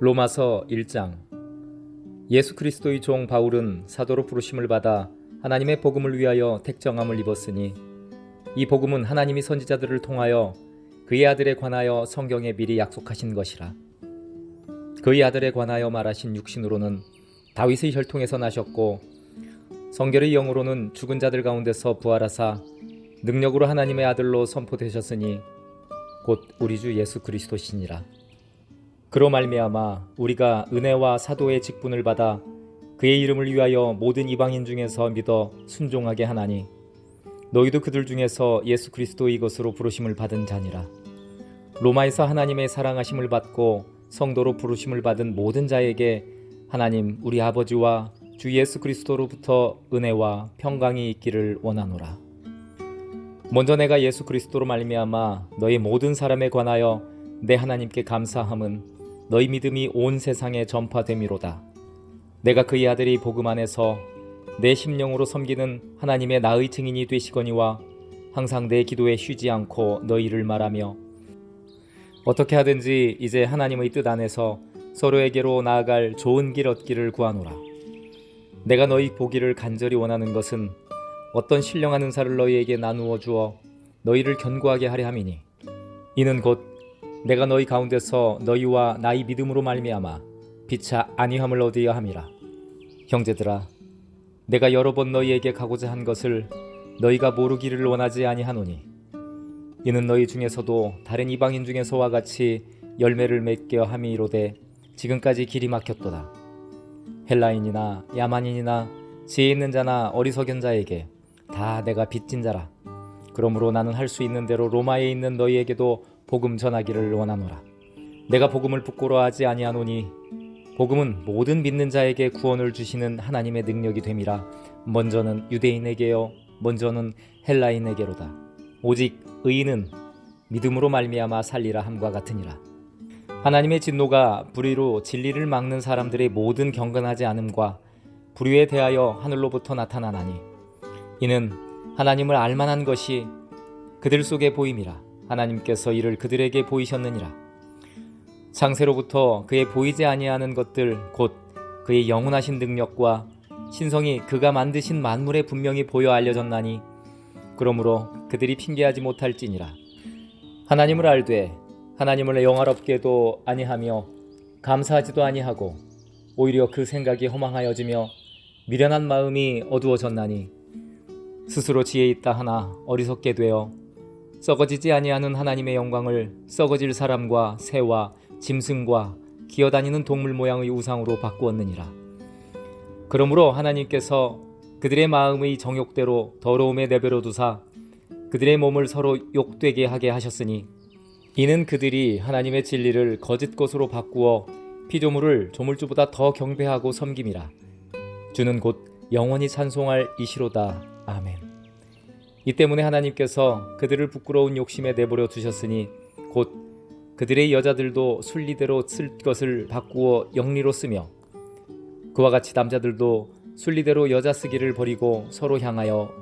로마서 1장. 예수 그리스도의 종 바울은 사도로 부르심을 받아 하나님의 복음을 위하여 택정함을 입었으니 이 복음은 하나님이 선지자들을 통하여 그의 아들에 관하여 성경에 미리 약속하신 것이라. 그의 아들에 관하여 말하신 육신으로는 다윗의 혈통에서 나셨고 성결의 영으로는 죽은 자들 가운데서 부활하사 능력으로 하나님의 아들로 선포되셨으니 곧 우리 주 예수 그리스도시니라. 그로 말미암아 우리가 은혜와 사도의 직분을 받아 그의 이름을 위하여 모든 이방인 중에서 믿어 순종하게 하나니 너희도 그들 중에서 예수 그리스도의 것으로 부르심을 받은 자니라. 로마에서 하나님의 사랑하심을 받고 성도로 부르심을 받은 모든 자에게 하나님 우리 아버지와 주 예수 그리스도로부터 은혜와 평강이 있기를 원하노라. 먼저 내가 예수 그리스도로 말미암아 너희 모든 사람에 관하여 내 하나님께 감사함은 너희 믿음이 온 세상에 전파됨이로다. 내가 그의 아들이 복음 안에서 내 심령으로 섬기는 하나님의 나의 증인이 되시거니와 항상 내 기도에 쉬지 않고 너희를 말하며 어떻게 하든지 이제 하나님의 뜻 안에서 서로에게로 나아갈 좋은 길 얻기를 구하노라. 내가 너희 보기를 간절히 원하는 것은 어떤 신령한 은사를 너희에게 나누어 주어 너희를 견고하게 하려 함이니 이는 곧 내가 너희 가운데서 너희와 나의 믿음으로 말미암아 피차 안위함을 얻으려 함이라. 형제들아, 내가 여러 번 너희에게 가고자 한 것을 너희가 모르기를 원하지 아니하노니 이는 너희 중에서도 다른 이방인 중에서와 같이 열매를 맺게 함이로되 지금까지 길이 막혔도다. 헬라인이나 야만인이나 지혜 있는 자나 어리석은 자에게 다 내가 빚진 자라. 그러므로 나는 할 수 있는 대로 로마에 있는 너희에게도 복음 전하기를 원하노라. 내가 복음을 부끄러워하지 아니하노니 복음은 모든 믿는 자에게 구원을 주시는 하나님의 능력이 됨이라. 먼저는 유대인에게요 먼저는 헬라인에게로다. 오직 의인은 믿음으로 말미암아 살리라 함과 같으니라. 하나님의 진노가 불의로 진리를 막는 사람들의 모든 경건하지 않음과 불의에 대하여 하늘로부터 나타나나니 이는 하나님을 알만한 것이 그들 속에 보임이라. 하나님께서 이를 그들에게 보이셨느니라. 창세로부터 그의 보이지 아니하는 것들 곧 그의 영원하신 능력과 신성이 그가 만드신 만물에 분명히 보여 알려졌나니 그러므로 그들이 핑계하지 못할지니라. 하나님을 알되 하나님을 영화롭게도 아니하며 감사하지도 아니하고 오히려 그 생각이 허망하여지며 미련한 마음이 어두워졌나니 스스로 지혜 있다 하나 어리석게 되어 썩어지지 아니하는 하나님의 영광을 썩어질 사람과 새와 짐승과 기어다니는 동물 모양의 우상으로 바꾸었느니라. 그러므로 하나님께서 그들의 마음의 정욕대로 더러움에 내버려 두사 그들의 몸을 서로 욕되게 하게 하셨으니 이는 그들이 하나님의 진리를 거짓 것으로 바꾸어 피조물을 조물주보다 더 경배하고 섬김이라. 주는 곧 영원히 찬송할 이시로다. 아멘. 이 때문에 하나님께서 그들을 부끄러운 욕심에 내버려 두셨으니 곧 그들의 여자들도 순리대로 쓸 것을 바꾸어 영리로 쓰며 그와 같이 남자들도 순리대로 여자 쓰기를 버리고 서로 향하여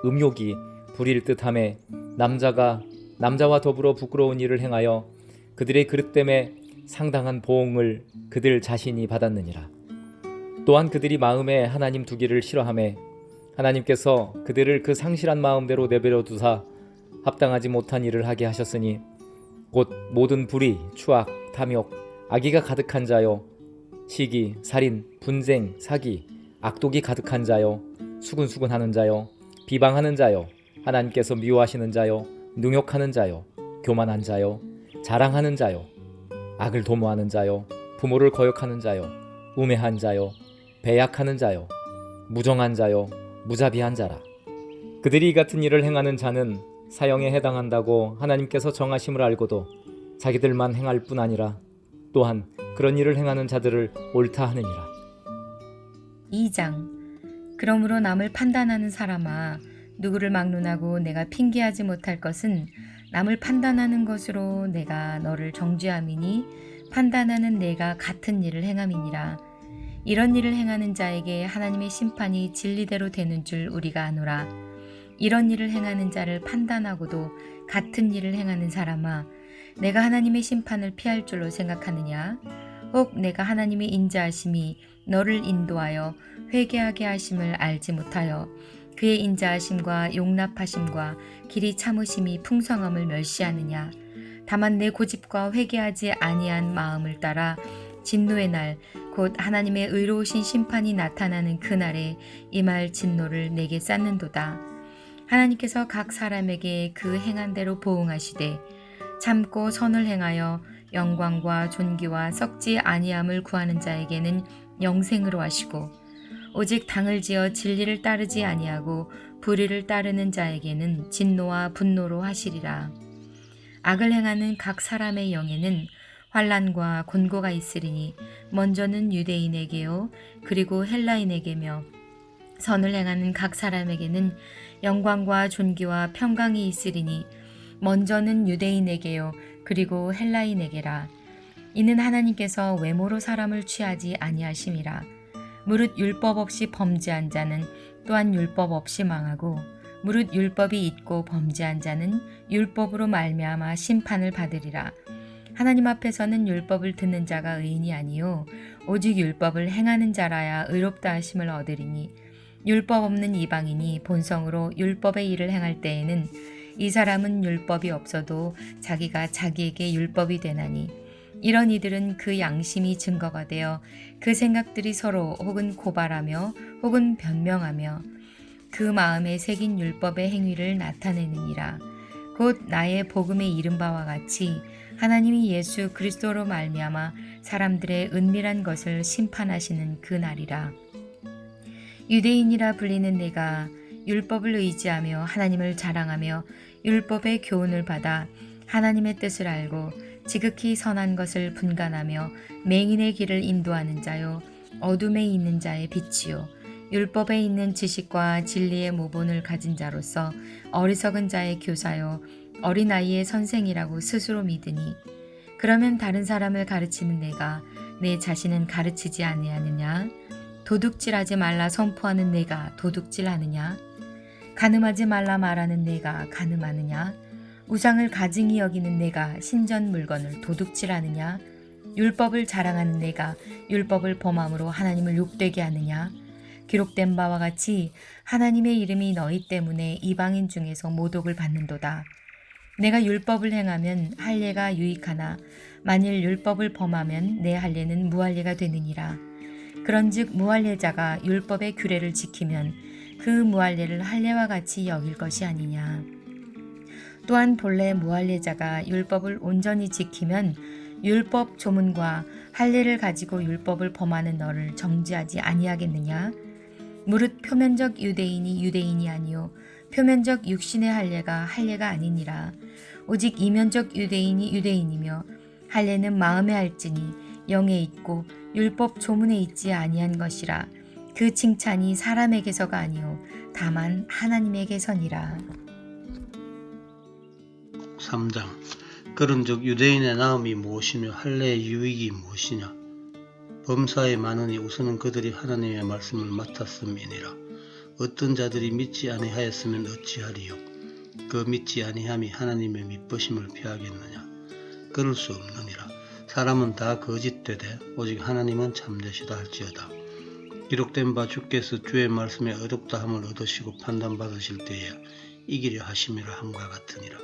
음욕이 부릴 듯하며 남자가 남자와 더불어 부끄러운 일을 행하여 그들의 그릇됨에 상당한 보응을 그들 자신이 받았느니라. 또한 그들이 마음에 하나님 두기를 싫어하며 하나님께서 그들을 그 상실한 마음대로 내버려 두사 합당하지 못한 일을 하게 하셨으니 곧 모든 불의, 추악, 탐욕, 악의가 가득한 자요 시기, 살인, 분쟁, 사기, 악독이 가득한 자요 수근수근하는 자요 비방하는 자요 하나님께서 미워하시는 자요 능욕하는 자요 교만한 자요 자랑하는 자요 악을 도모하는 자요 부모를 거역하는 자요 우매한 자요 배약하는 자요 무정한 자요 무자비한 자라. 그들이 이 같은 일을 행하는 자는 사형에 해당한다고 하나님께서 정하심을 알고도 자기들만 행할 뿐 아니라 또한 그런 일을 행하는 자들을 옳다 하느니라. 2장. 그러므로 남을 판단하는 사람아, 누구를 막론하고 내가 핑계하지 못할 것은 남을 판단하는 것으로 내가 너를 정죄함이니 판단하는 내가 같은 일을 행함이니라. 이런 일을 행하는 자에게 하나님의 심판이 진리대로 되는 줄 우리가 아노라. 이런 일을 행하는 자를 판단하고도 같은 일을 행하는 사람아, 내가 하나님의 심판을 피할 줄로 생각하느냐? 혹 내가 하나님의 인자하심이 너를 인도하여 회개하게 하심을 알지 못하여 그의 인자하심과 용납하심과 길이 참으심이 풍성함을 멸시하느냐. 다만 내 고집과 회개하지 아니한 마음을 따라 진노의 날 곧 하나님의 의로우신 심판이 나타나는 그날에 임할 진노를 내게 쌓는도다. 하나님께서 각 사람에게 그 행한 대로 보응하시되 참고 선을 행하여 영광과 존귀와 썩지 아니함을 구하는 자에게는 영생으로 하시고 오직 당을 지어 진리를 따르지 아니하고 불의를 따르는 자에게는 진노와 분노로 하시리라. 악을 행하는 각 사람의 영에는 환난과 곤고가 있으리니 먼저는 유대인에게요 그리고 헬라인에게며 선을 행하는 각 사람에게는 영광과 존귀와 평강이 있으리니 먼저는 유대인에게요 그리고 헬라인에게라. 이는 하나님께서 외모로 사람을 취하지 아니하심이라. 무릇 율법 없이 범죄한 자는 또한 율법 없이 망하고 무릇 율법이 있고 범죄한 자는 율법으로 말미암아 심판을 받으리라. 하나님 앞에서는 율법을 듣는 자가 의인이 아니요 오직 율법을 행하는 자라야 의롭다 하심을 얻으리니 율법 없는 이방인이 본성으로 율법의 일을 행할 때에는 이 사람은 율법이 없어도 자기가 자기에게 율법이 되나니 이런 이들은 그 양심이 증거가 되어 그 생각들이 서로 혹은 고발하며 혹은 변명하며 그 마음에 새긴 율법의 행위를 나타내느니라. 곧 나의 복음에 이른 바와 같이 하나님이 예수 그리스도로 말미암아 사람들의 은밀한 것을 심판하시는 그 날이라. 유대인이라 불리는 내가 율법을 의지하며 하나님을 자랑하며 율법의 교훈을 받아 하나님의 뜻을 알고 지극히 선한 것을 분간하며 맹인의 길을 인도하는 자요 어둠에 있는 자의 빛이요 율법에 있는 지식과 진리의 모본을 가진 자로서 어리석은 자의 교사요 어린아이의 선생이라고 스스로 믿으니 그러면 다른 사람을 가르치는 내가 내 자신은 가르치지 아니하느냐? 도둑질하지 말라 선포하는 내가 도둑질하느냐? 간음하지 말라 말하는 내가 간음하느냐? 우상을 가증히 여기는 내가 신전 물건을 도둑질하느냐? 율법을 자랑하는 내가 율법을 범함으로 하나님을 욕되게 하느냐? 기록된 바와 같이 하나님의 이름이 너희 때문에 이방인 중에서 모독을 받는도다. 내가 율법을 행하면 할례가 유익하나 만일 율법을 범하면 내 할례는 무할례가 되느니라. 그런즉 무할례자가 율법의 규례를 지키면 그 무할례를 할례와 같이 여길 것이 아니냐. 또한 본래 무할례자가 율법을 온전히 지키면 율법 조문과 할례를 가지고 율법을 범하는 너를 정죄하지 아니하겠느냐. 무릇 표면적 유대인이 유대인이 아니요 표면적 육신의 할례가 할례가 아니니라. 오직 이면적 유대인이 유대인이며 할례는 마음에 할지니 영에 있고 율법 조문에 있지 아니한 것이라. 그 칭찬이 사람에게서가 아니요 다만 하나님에게서니라. 3장 그런즉 유대인의 나음이 무엇이며 할례의 유익이 무엇이냐. 범사에 많으니 우선은 그들이 하나님의 말씀을 맡았음이니라. 어떤 자들이 믿지 아니하였으면 어찌하리요. 그 믿지 아니함이 하나님의 믿으심을 피하겠느냐. 그럴 수 없느니라. 사람은 다 거짓되되 오직 하나님은 참되시다 할지어다. 기록된 바 주께서 주의 말씀에 의롭다함을 얻으시고 판단받으실 때에 이기려 하심이라 함과 같으니라.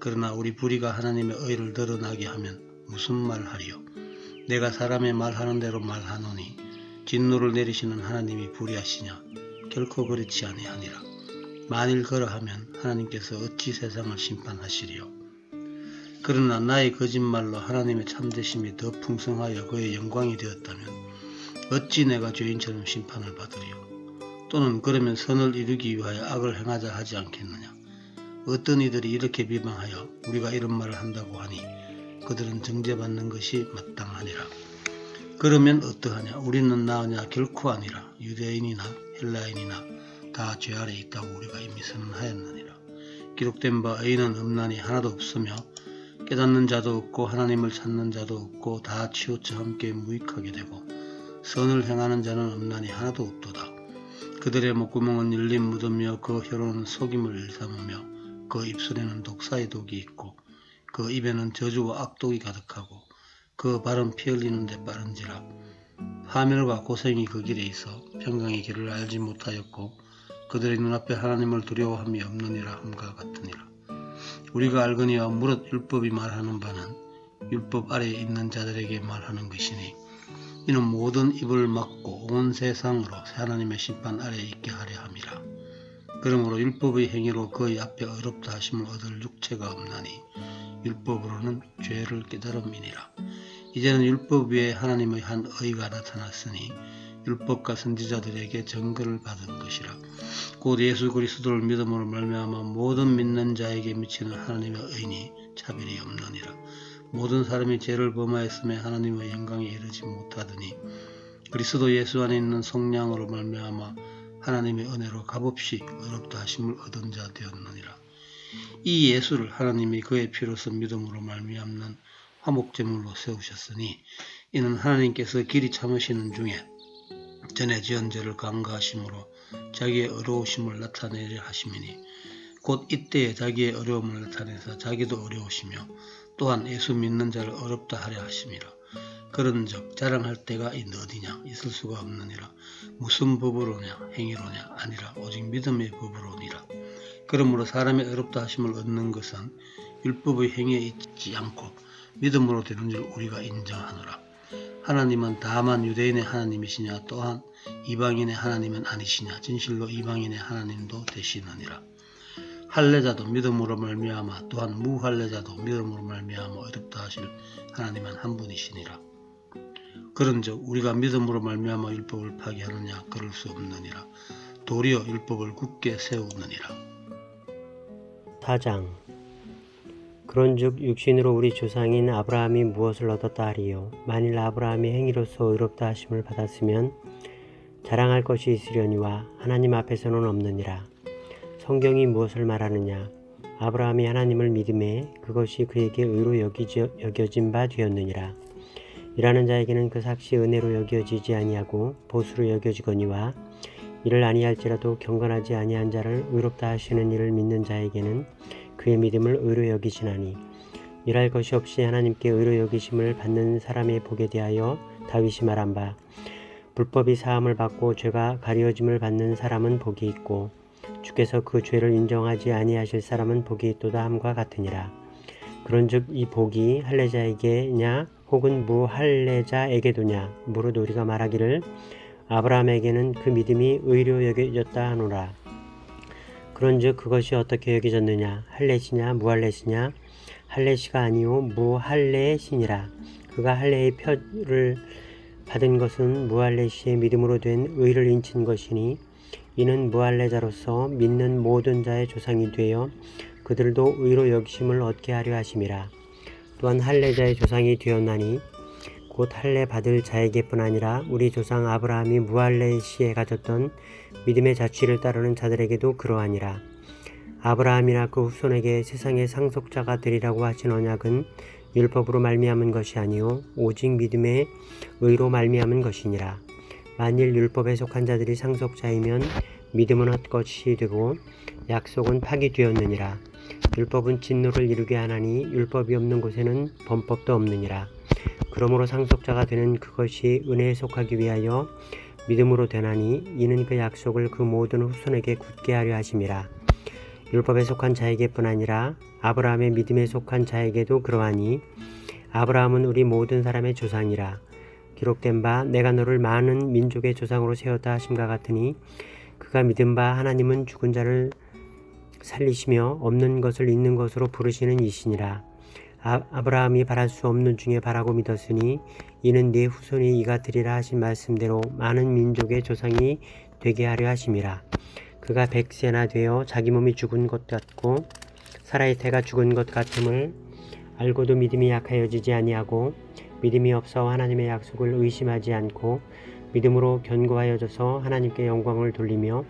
그러나 우리 불의가 하나님의 의를 드러나게 하면 무슨 말하리요. 내가 사람의 말하는 대로 말하노니 진노를 내리시는 하나님이 불의하시냐. 결코 그렇지 아니하니라. 만일 그러하면 하나님께서 어찌 세상을 심판하시리요. 그러나 나의 거짓말로 하나님의 참되심이 더 풍성하여 그의 영광이 되었다면 어찌 내가 죄인처럼 심판을 받으리요. 또는 그러면 선을 이루기 위하여 악을 행하자 하지 않겠느냐. 어떤 이들이 이렇게 비방하여 우리가 이런 말을 한다고 하니 그들은 정죄받는 것이 마땅하니라. 그러면 어떠하냐. 우리는 나으냐. 결코 아니라. 유대인이나 헬라인이나 다 죄 아래 있다고 우리가 이미 선언하였느니라. 기록된 바 의인은 없나니 하나도 없으며 깨닫는 자도 없고 하나님을 찾는 자도 없고 다 치우쳐 함께 무익하게 되고 선을 행하는 자는 없나니 하나도 없도다. 그들의 목구멍은 열린 무덤이며 그 혀로는 속임을 일삼으며 그 입술에는 독사의 독이 있고 그 입에는 저주와 악독이 가득하고 그 발은 피 흘리는 데 빠른지라. 파멸과 고생이 그 길에 있어 평강의 길을 알지 못하였고 그들의 눈앞에 하나님을 두려워함이 없느니라 함과 같으니라. 우리가 알거니와 무릇 율법이 말하는 바는 율법 아래에 있는 자들에게 말하는 것이니 이는 모든 입을 막고 온 세상으로 하나님의 심판 아래에 있게 하려 함이라. 그러므로 율법의 행위로 그의 앞에 어렵다 하심을 얻을 육체가 없나니 율법으로는 죄를 깨달음이니라. 이제는 율법 위에 하나님의 한 의가 나타났으니 율법과 선지자들에게 증거를 받은 것이라. 곧 예수 그리스도를 믿음으로 말미암아 모든 믿는 자에게 미치는 하나님의 의니 차별이 없느니라. 모든 사람이 죄를 범하였음에 하나님의 영광에 이르지 못하더니 그리스도 예수 안에 있는 성령으로 말미암아 하나님의 은혜로 값없이 의롭다 하심을 얻은 자 되었느니라. 이 예수를 하나님이 그의 피로서 믿음으로 말미암는 화목제물로 세우셨으니 이는 하나님께서 길이 참으시는 중에 전에 지은 죄를 간과하심으로 자기의 어려우심을 나타내려 하심이니 곧 이때에 자기의 어려움을 나타내서 자기도 어려우시며 또한 예수 믿는 자를 어렵다 하려 하심이라. 그런즉 자랑할 때가 어디냐 있을 수가 없느니라. 무슨 법으로냐 행위로냐 아니라 오직 믿음의 법으로니라. 그러므로 사람의 어렵다 하심을 얻는 것은 율법의 행위에 있지 않고 믿음으로 되는 줄 우리가 인정하노라. 하나님은 다만 유대인의 하나님이시냐 또한 이방인의 하나님은 아니시냐 진실로 이방인의 하나님도 되시느니라. 할례자도 믿음으로 말미암아 또한 무할례자도 믿음으로 말미암아 어렵다 하실 하나님은 한 분이시니라. 그런즉 우리가 믿음으로 말미암아 율법을 파기하느냐 그럴 수 없느니라. 도리어 율법을 굳게 세우느니라. 4장. 그런즉 육신으로 우리 조상인 아브라함이 무엇을 얻었다 하리요. 만일 아브라함이 행위로서 의롭다 하심을 받았으면 자랑할 것이 있으려니와 하나님 앞에서는 없느니라. 성경이 무엇을 말하느냐. 아브라함이 하나님을 믿음에 그것이 그에게 의로 여겨진 바 되었느니라. 일하는 자에게는 그 삭시 은혜로 여겨지지 아니하고 보수로 여겨지거니와 이를 아니할지라도 경건하지 아니한 자를 의롭다 하시는 이를 믿는 자에게는 그의 믿음을 의로 여기시나니 일할 것이 없이 하나님께 의로 여기심을 받는 사람의 복에 대하여 다윗이 말한 바 불법이 사함을 받고 죄가 가려짐을 받는 사람은 복이 있고 주께서 그 죄를 인정하지 아니하실 사람은 복이 있도다 함과 같으니라. 그런즉 이 복이 할례자에게냐 혹은 무할례자에게도냐 무릇 우리가 말하기를 아브라함에게는 그 믿음이 의로 여겨졌다 하노라. 그런즉 그것이 어떻게 여겨졌느냐 할례시냐 무할례시냐 할례시가 아니요 무할례시니라. 그가 할례의 표를 받은 것은 무할례시의 믿음으로 된 의를 인친 것이니 이는 무할례자로서 믿는 모든 자의 조상이 되어 그들도 의로 여기심을 얻게 하려 하심이라. 또한 할례자의 조상이 되었나니 곧 할례 받을 자에게뿐 아니라 우리 조상 아브라함이 무할례 시에 가졌던 믿음의 자취를 따르는 자들에게도 그러하니라. 아브라함이나 그 후손에게 세상의 상속자가 되리라고 하신 언약은 율법으로 말미암은 것이 아니요 오직 믿음의 의로 말미암은 것이니라. 만일 율법에 속한 자들이 상속자이면 믿음은 헛것이 되고 약속은 파기되었느니라. 율법은 진노를 이루게 하나니 율법이 없는 곳에는 범법도 없느니라. 그러므로 상속자가 되는 그것이 은혜에 속하기 위하여 믿음으로 되나니 이는 그 약속을 그 모든 후손에게 굳게 하려 하심이라. 율법에 속한 자에게뿐 아니라 아브라함의 믿음에 속한 자에게도 그러하니 아브라함은 우리 모든 사람의 조상이라. 기록된 바 내가 너를 많은 민족의 조상으로 세웠다 하심과 같으니 그가 믿은 바 하나님은 죽은 자를 살리시며 없는 것을 있는 것으로 부르시는 이시니라. 아브라함이 바랄 수 없는 중에 바라고 믿었으니 이는 네 후손이 이가 되리라 하신 말씀대로 많은 민족의 조상이 되게 하려 하심이라. 그가 100세나 되어 자기 몸이 죽은 것 같고 사라의 태가 죽은 것 같음을 알고도 믿음이 약하여지지 아니하고 믿음이 없어 하나님의 약속을 의심하지 않고 믿음으로 견고하여져서 하나님께 영광을 돌리며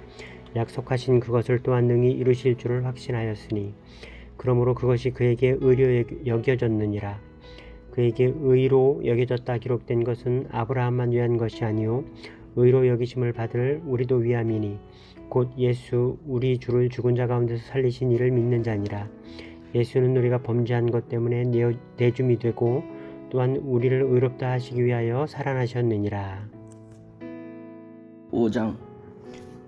약속하신 그것을 또한 능히 이루실 줄을 확신하였으니 그러므로 그것이 그에게 의로 여겨졌느니라. 그에게 의로 여겨졌다 기록된 것은 아브라함만 위한 것이 아니요 의로 여기심을 받을 우리도 위함이니 곧 예수 우리 주를 죽은 자 가운데서 살리신 이를 믿는 자니라. 예수는 우리가 범죄한 것 때문에 내줌이 되고 또한 우리를 의롭다 하시기 위하여 살아나셨느니라. 5장.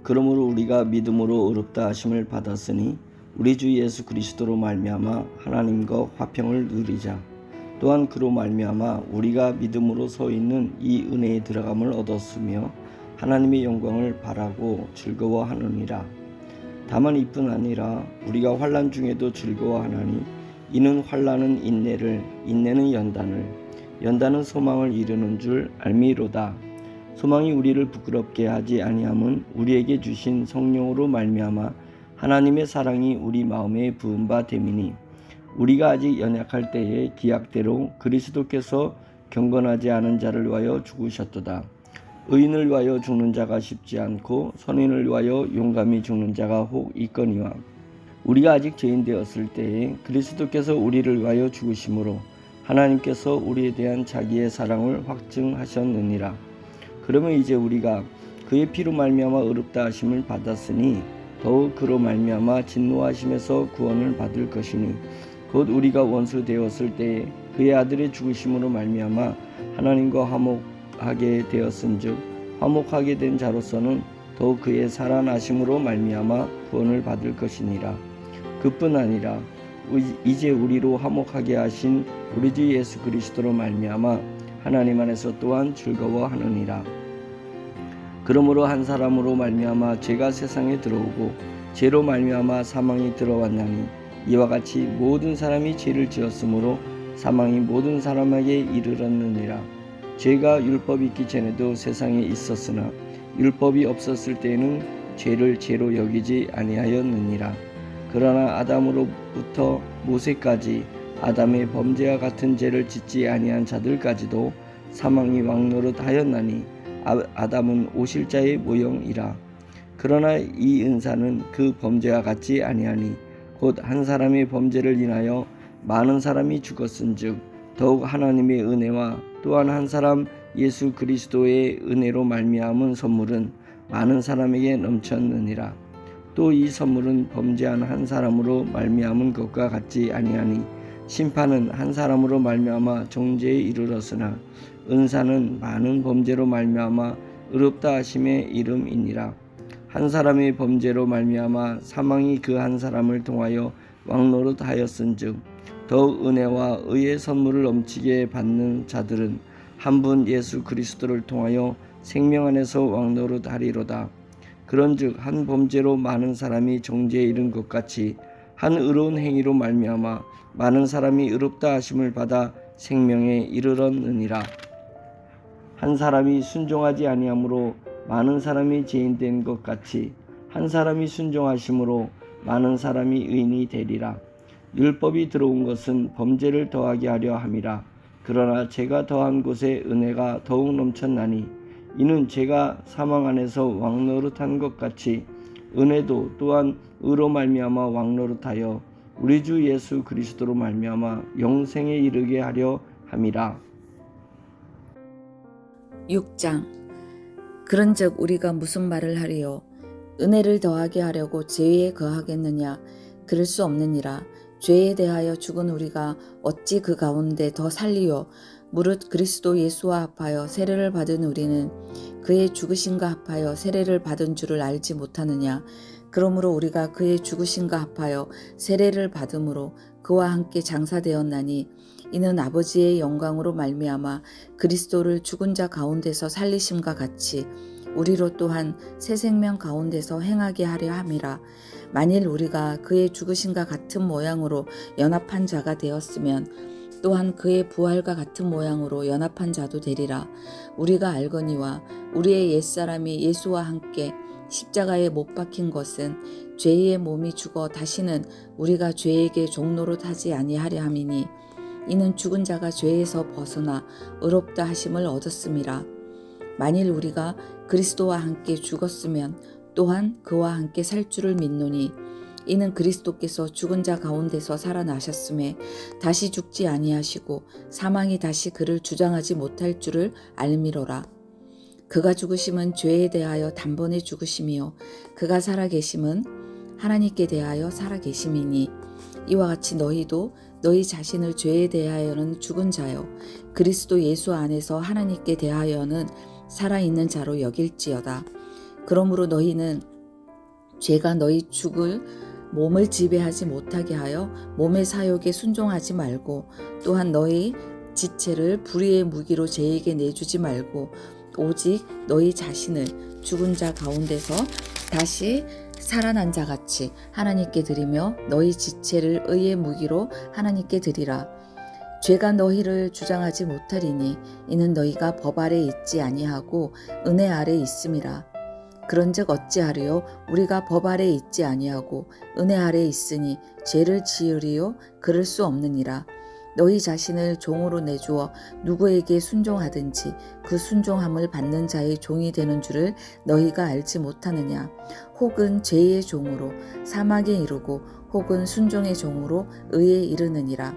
그러므로 우리가 믿음으로 의롭다 하심을 받았으니 우리 주 예수 그리스도로 말미암아 하나님과 화평을 누리자. 또한 그로 말미암아 우리가 믿음으로 서 있는 이 은혜에 들어감을 얻었으며 하나님의 영광을 바라고 즐거워하느니라. 다만 이뿐 아니라 우리가 환난 중에도 즐거워하나니 이는 환난은 인내를, 인내는 연단을, 연단은 소망을 이루는 줄 알미로다. 소망이 우리를 부끄럽게 하지 아니함은 우리에게 주신 성령으로 말미암아 하나님의 사랑이 우리 마음에 부은 바 됨이니 우리가 아직 연약할 때에 기약대로 그리스도께서 경건하지 않은 자를 위하여 죽으셨도다. 의인을 위하여 죽는 자가 쉽지 않고 선인을 위하여 용감히 죽는 자가 혹 있거니와 우리가 아직 죄인 되었을 때에 그리스도께서 우리를 위하여 죽으심으로 하나님께서 우리에 대한 자기의 사랑을 확증하셨느니라. 그러면 이제 우리가 그의 피로 말미암아 의롭다 하심을 받았으니 더욱 그로 말미암아 진노하심에서 구원을 받을 것이니 곧 우리가 원수 되었을 때에 그의 아들의 죽으심으로 말미암아 하나님과 화목하게 되었은즉 화목하게 된 자로서는 더욱 그의 살아나심으로 말미암아 구원을 받을 것이니라. 그뿐 아니라 이제 우리로 화목하게 하신 우리 주 예수 그리스도로 말미암아 하나님 안에서 또한 즐거워하느니라. 그러므로 한 사람으로 말미암아 죄가 세상에 들어오고 죄로 말미암아 사망이 들어왔나니 이와 같이 모든 사람이 죄를 지었으므로 사망이 모든 사람에게 이르렀느니라. 죄가 율법이 있기 전에도 세상에 있었으나 율법이 없었을 때에는 죄를 죄로 여기지 아니하였느니라. 그러나 아담으로부터 모세까지 아담의 범죄와 같은 죄를 짓지 아니한 자들까지도 사망이 왕노릇하였나니 아담은 오실 자의 모형이라. 그러나 이 은사는 그 범죄와 같지 아니하니 곧 한 사람의 범죄를 인하여 많은 사람이 죽었은즉 더욱 하나님의 은혜와 또한 한 사람 예수 그리스도의 은혜로 말미암은 선물은 많은 사람에게 넘쳤느니라. 또 이 선물은 범죄한 한 사람으로 말미암은 것과 같지 아니하니 심판은 한 사람으로 말미암아 정죄에 이르렀으나 은사는 많은 범죄로 말미암아 의롭다 하심의 이름이니라. 한 사람의 범죄로 말미암아 사망이 그 한 사람을 통하여 왕노릇하였은즉 더욱 은혜와 의의 선물을 넘치게 받는 자들은 한 분 예수 그리스도를 통하여 생명 안에서 왕노릇하리로다. 그런즉 한 범죄로 많은 사람이 정죄에 이른 것 같이 한 의로운 행위로 말미암아 많은 사람이 의롭다 하심을 받아 생명에 이르렀느니라. 한 사람이 순종하지 아니함으로 많은 사람이 죄인 된 것 같이 한 사람이 순종하심으로 많은 사람이 의인이 되리라. 율법이 들어온 것은 범죄를 더하게 하려 함이라. 그러나 죄가 더한 곳에 은혜가 더욱 넘쳤나니 이는 죄가 사망 안에서 왕노릇한 것 같이 은혜도 또한 의로 말미암아 왕노릇하여 우리 주 예수 그리스도로 말미암아 영생에 이르게 하려 함이라. 6장. 그런즉 우리가 무슨 말을 하리요? 은혜를 더하게 하려고 죄에 거하겠느냐? 그럴 수 없느니라. 죄에 대하여 죽은 우리가 어찌 그 가운데 더 살리요? 무릇 그리스도 예수와 합하여 세례를 받은 우리는 그의 죽으심과 합하여 세례를 받은 줄을 알지 못하느냐? 그러므로 우리가 그의 죽으심과 합하여 세례를 받음으로 그와 함께 장사되었나니 이는 아버지의 영광으로 말미암아 그리스도를 죽은 자 가운데서 살리심과 같이 우리로 또한 새 생명 가운데서 행하게 하려 함이라. 만일 우리가 그의 죽으심과 같은 모양으로 연합한 자가 되었으면 또한 그의 부활과 같은 모양으로 연합한 자도 되리라. 우리가 알거니와 우리의 옛사람이 예수와 함께 십자가에 못 박힌 것은 죄의 몸이 죽어 다시는 우리가 죄에게 종노릇하지 아니하려 함이니 이는 죽은 자가 죄에서 벗어나 의롭다 하심을 얻었음이라. 만일 우리가 그리스도와 함께 죽었으면 또한 그와 함께 살 줄을 믿노니 이는 그리스도께서 죽은 자 가운데서 살아나셨음에 다시 죽지 아니하시고 사망이 다시 그를 주장하지 못할 줄을 알미로라. 그가 죽으심은 죄에 대하여 단번에 죽으심이요 그가 살아계심은 하나님께 대하여 살아계심이니 이와 같이 너희도 너희 자신을 죄에 대하여는 죽은 자요 그리스도 예수 안에서 하나님께 대하여는 살아있는 자로 여길지어다. 그러므로 너희는 죄가 너희 죽을 몸을 지배하지 못하게 하여 몸의 사욕에 순종하지 말고 또한 너희 지체를 불의의 무기로 죄에게 내주지 말고 오직 너희 자신을 죽은 자 가운데서 다시 살아난 자 같이 하나님께 드리며 너희 지체를 의의 무기로 하나님께 드리라. 죄가 너희를 주장하지 못하리니 이는 너희가 법 아래 있지 아니하고 은혜 아래 있음이라. 그런즉 어찌하리요? 우리가 법 아래 있지 아니하고 은혜 아래 있으니 죄를 지으리요? 그럴 수 없느니라. 너희 자신을 종으로 내주어 누구에게 순종하든지 그 순종함을 받는 자의 종이 되는 줄을 너희가 알지 못하느냐? 혹은 죄의 종으로 사망에 이르고 혹은 순종의 종으로 의에 이르느니라.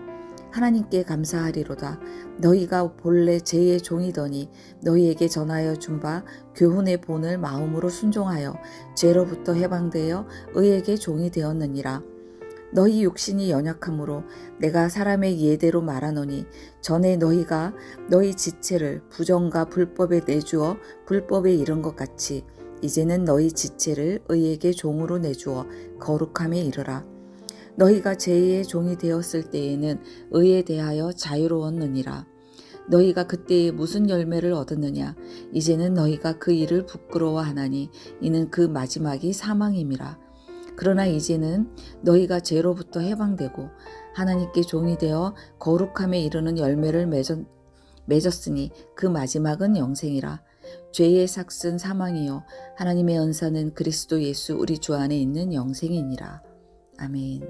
하나님께 감사하리로다. 너희가 본래 죄의 종이더니 너희에게 전하여 준 바 교훈의 본을 마음으로 순종하여 죄로부터 해방되어 의에게 종이 되었느니라. 너희 육신이 연약함으로 내가 사람의 예대로 말하노니 전에 너희가 너희 지체를 부정과 불법에 내주어 불법에 이른 것 같이 이제는 너희 지체를 의에게 종으로 내주어 거룩함에 이르라. 너희가 죄의 종이 되었을 때에는 의에 대하여 자유로웠느니라. 너희가 그때에 무슨 열매를 얻었느냐? 이제는 너희가 그 일을 부끄러워하나니 이는 그 마지막이 사망임이라. 그러나 이제는 너희가 죄로부터 해방되고 하나님께 종이 되어 거룩함에 이르는 열매를 맺었으니 그 마지막은 영생이라. 죄의 삭은 사망이요 하나님의 은사는 그리스도 예수 우리 주 안에 있는 영생이니라. 아멘.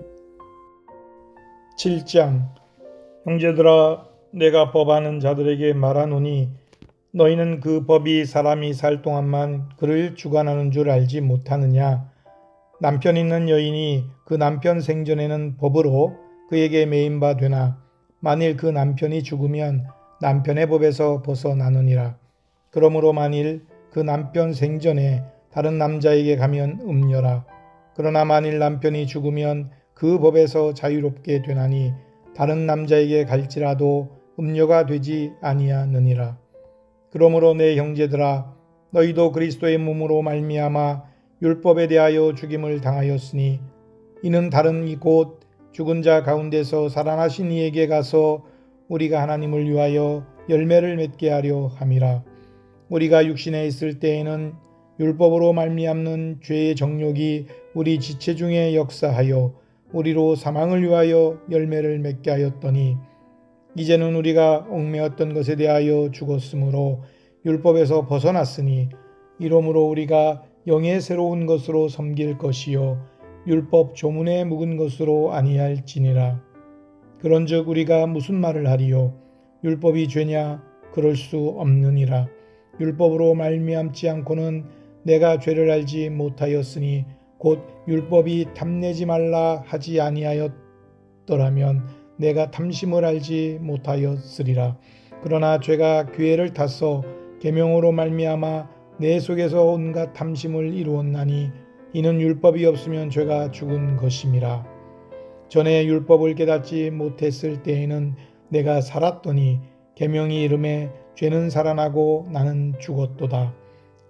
7장 형제들아 내가 법하는 자들에게 말하노니 너희는 그 법이 사람이 살 동안만 그를 주관하는 줄 알지 못하느냐. 남편 있는 여인이 그 남편 생전에는 법으로 그에게 매인 바 되나 만일 그 남편이 죽으면 남편의 법에서 벗어나느니라. 그러므로 만일 그 남편 생전에 다른 남자에게 가면 음녀라. 그러나 만일 남편이 죽으면 그 법에서 자유롭게 되나니 다른 남자에게 갈지라도 음녀가 되지 아니하느니라. 그러므로 내 형제들아 너희도 그리스도의 몸으로 말미암아 율법에 대하여 죽임을 당하였으니 이는 다른 이곳 죽은 자 가운데서 살아나신 이에게 가서 우리가 하나님을 위하여 열매를 맺게 하려 함이라. 우리가 육신에 있을 때에는 율법으로 말미암는 죄의 정욕이 우리 지체 중에 역사하여 우리로 사망을 위하여 열매를 맺게 하였더니 이제는 우리가 얽매였던 것에 대하여 죽었으므로 율법에서 벗어났으니 이러므로 우리가 영의 새로운 것으로 섬길 것이요 율법 조문에 묵은 것으로 아니할지니라. 그런즉 우리가 무슨 말을 하리요? 율법이 죄냐? 그럴 수 없느니라. 율법으로 말미암지 않고는 내가 죄를 알지 못하였으니 곧 율법이 탐내지 말라 하지 아니하였더라면 내가 탐심을 알지 못하였으리라. 그러나 죄가 기회를 타서 계명으로 말미암아 내 속에서 온갖 탐심을 이루었나니 이는 율법이 없으면 죄가 죽은 것임이라. 전에 율법을 깨닫지 못했을 때에는 내가 살았더니 계명이 이름에 죄는 살아나고 나는 죽었도다.